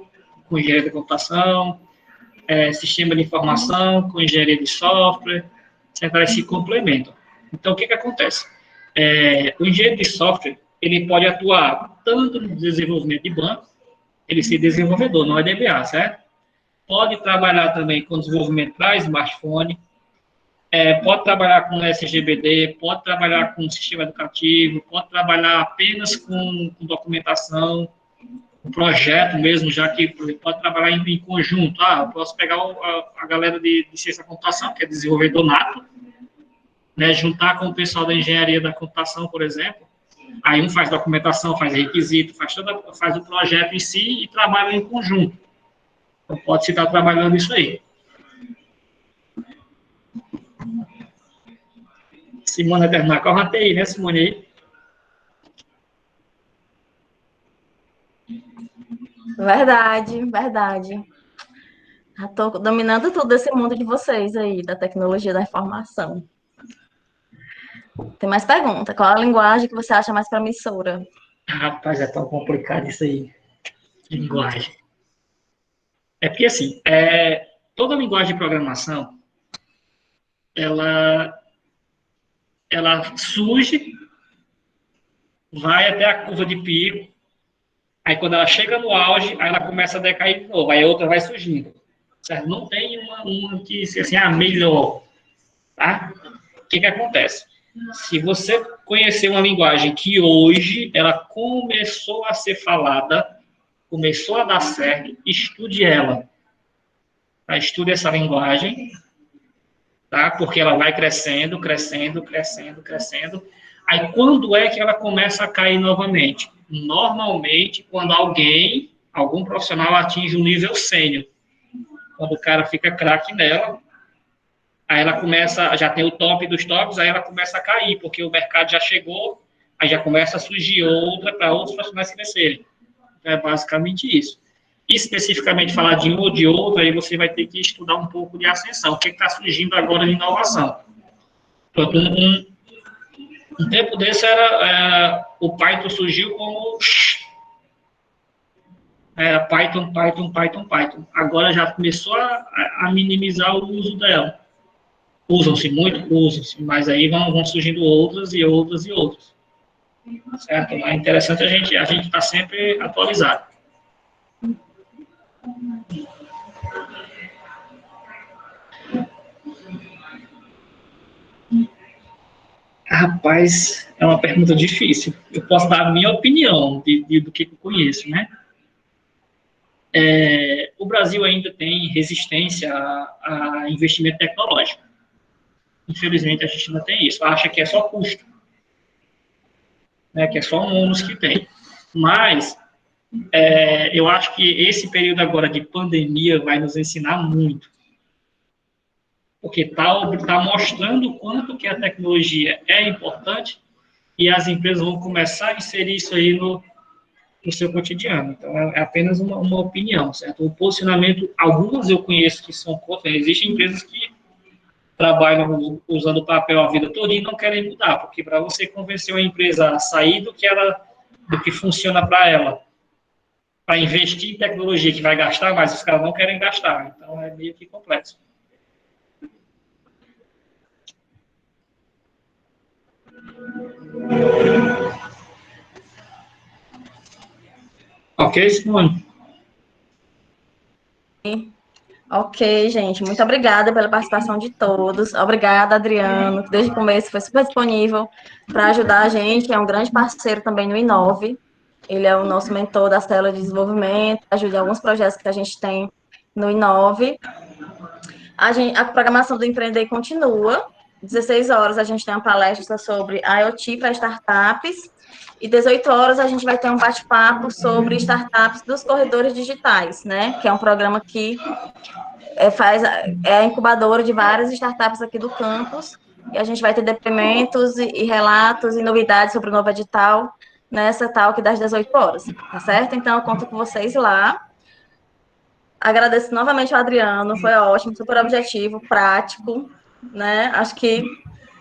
com engenharia da computação, sistema de informação, com engenharia de software, certo? Elas se complementam. Então, o que acontece? O engenheiro de software, ele pode atuar tanto no desenvolvimento de banco, ele ser desenvolvedor, não é DBA, certo? Pode trabalhar também com desenvolvimento para smartphone, pode trabalhar com SGBD, pode trabalhar com sistema educativo, pode trabalhar apenas com documentação, um projeto mesmo, já que pode trabalhar em conjunto. Eu posso pegar a galera de ciência da computação, que é desenvolvedor nato, né, juntar com o pessoal da engenharia da computação, por exemplo. Aí um faz documentação, faz requisito, faz o projeto em si e trabalha em conjunto. Então, pode-se estar trabalhando isso aí. Simone vai terminar com a TI, né, Simone? Aí? Verdade. Já estou dominando tudo esse mundo de vocês aí, da tecnologia da informação. Tem mais pergunta. Qual a linguagem que você acha mais promissora? Rapaz, é tão complicado isso aí. Linguagem. É porque, assim, toda linguagem de programação, ela surge, vai até a curva de pico, aí quando ela chega no auge, aí ela começa a decair de novo, aí a outra vai surgindo. Certo? Não tem uma que seja assim, melhor. Tá? O que acontece? Se você conhecer uma linguagem que hoje ela começou a ser falada, começou a dar certo, estude ela. Tá? Estude essa linguagem, tá? Porque ela vai crescendo. Aí, quando é que ela começa a cair novamente? Normalmente, quando algum profissional atinge um nível sênior. Quando o cara fica craque nela, aí ela começa, já tem o top dos tops, aí ela começa a cair, porque o mercado já chegou, aí já começa a surgir outra para outros profissionais crescerem. Então, é basicamente isso. especificamente falar de um ou de outro, aí você vai ter que estudar um pouco de ascensão. O que está surgindo agora de inovação? Pronto, um tempo desse o Python surgiu como era Python, Python, Python, Python. Agora já começou a minimizar o uso dela. Usam-se muito, usam-se, mas aí vão surgindo outras e outras e outras. Certo? É interessante a gente estar sempre atualizado. Rapaz, é uma pergunta difícil. Eu posso dar a minha opinião do que eu conheço, né? O Brasil ainda tem resistência a investimento tecnológico. Infelizmente, a gente não tem isso. Acha que é só custo, né? Que é só um ônus que tem. Mas eu acho que esse período agora de pandemia vai nos ensinar muito. Porque tá mostrando o quanto que a tecnologia é importante e as empresas vão começar a inserir isso aí no seu cotidiano. Então, é apenas uma opinião, certo? O posicionamento, algumas eu conheço que são contra, existem empresas que trabalham usando papel a vida toda e não querem mudar, porque para você convencer uma empresa a sair do que funciona para ela, para investir em tecnologia que vai gastar, mas os caras não querem gastar. Então, é meio que complexo. Ok, Simone? Ok, gente, muito obrigada pela participação de todos. Obrigada, Adriano, que desde o começo foi super disponível para ajudar a gente. É um grande parceiro também no Inove. Ele é o nosso mentor da célula de desenvolvimento, ajuda em alguns projetos que a gente tem no Inove. A programação do Empreender continua. 16 horas a gente tem uma palestra sobre IoT para startups. E 18 horas a gente vai ter um bate-papo sobre startups dos corredores digitais, né? Que é um programa que é a incubadora de várias startups aqui do campus. E a gente vai ter depoimentos e relatos e novidades sobre o novo edital nessa talk das 18 horas, tá certo? Então, eu conto com vocês lá. Agradeço novamente ao Adriano, foi ótimo, super objetivo, prático, né? Acho que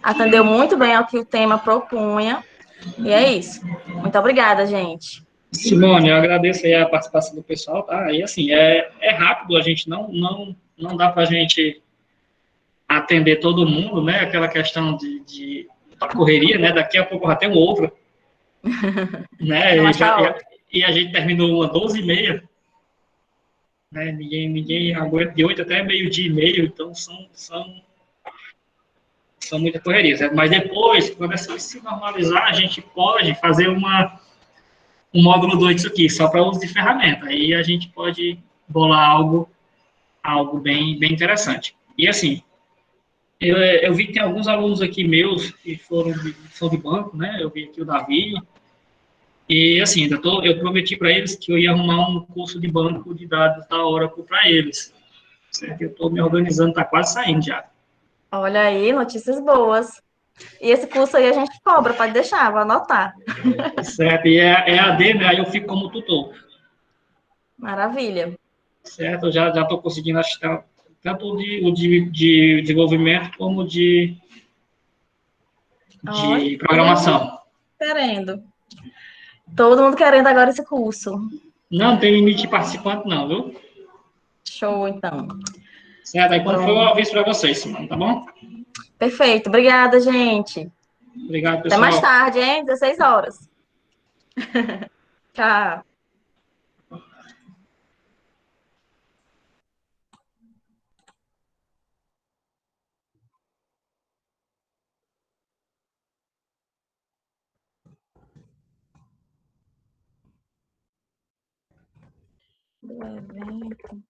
atendeu muito bem ao que o tema propunha. E é isso. Muito obrigada, gente. Simone, eu agradeço aí a participação do pessoal, tá? E assim, é rápido, a gente não dá para a gente atender todo mundo, né? Aquela questão da correria, né? Daqui a pouco já tem um outro, né? Não, mas tá ótimo. E a gente terminou uma 12h30, né? Ninguém aguenta de 8 até meio-dia e meio, então são muitas correrias. Né? Mas depois, quando isso se normalizar, a gente pode fazer um módulo 2 disso aqui, só para uso de ferramenta. Aí a gente pode bolar algo bem interessante. E assim, eu vi que tem alguns alunos aqui meus que são de banco, né? Eu vi aqui o Davi. E assim, eu prometi para eles que eu ia arrumar um curso de banco de dados da Oracle para eles. Certo? Eu estou me organizando, está quase saindo já. Olha aí, notícias boas. E esse curso aí a gente cobra, pode deixar, vou anotar. Certo? E é AD, né? Aí eu fico como tutor. Maravilha. Certo? Eu já estou conseguindo assistir tanto de desenvolvimento como Olha, de todo mundo programação. querendo. Todo mundo querendo agora esse curso. Não tem limite de participante, não, viu? Show, então. Certo? Aí quando for, eu Pronto. aviso para vocês, Simone, tá bom? Perfeito. Obrigada, gente. Obrigado, Até mais pessoal. tarde, hein? 16 horas. Tchau. Do evento.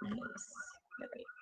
Isso. Peraí.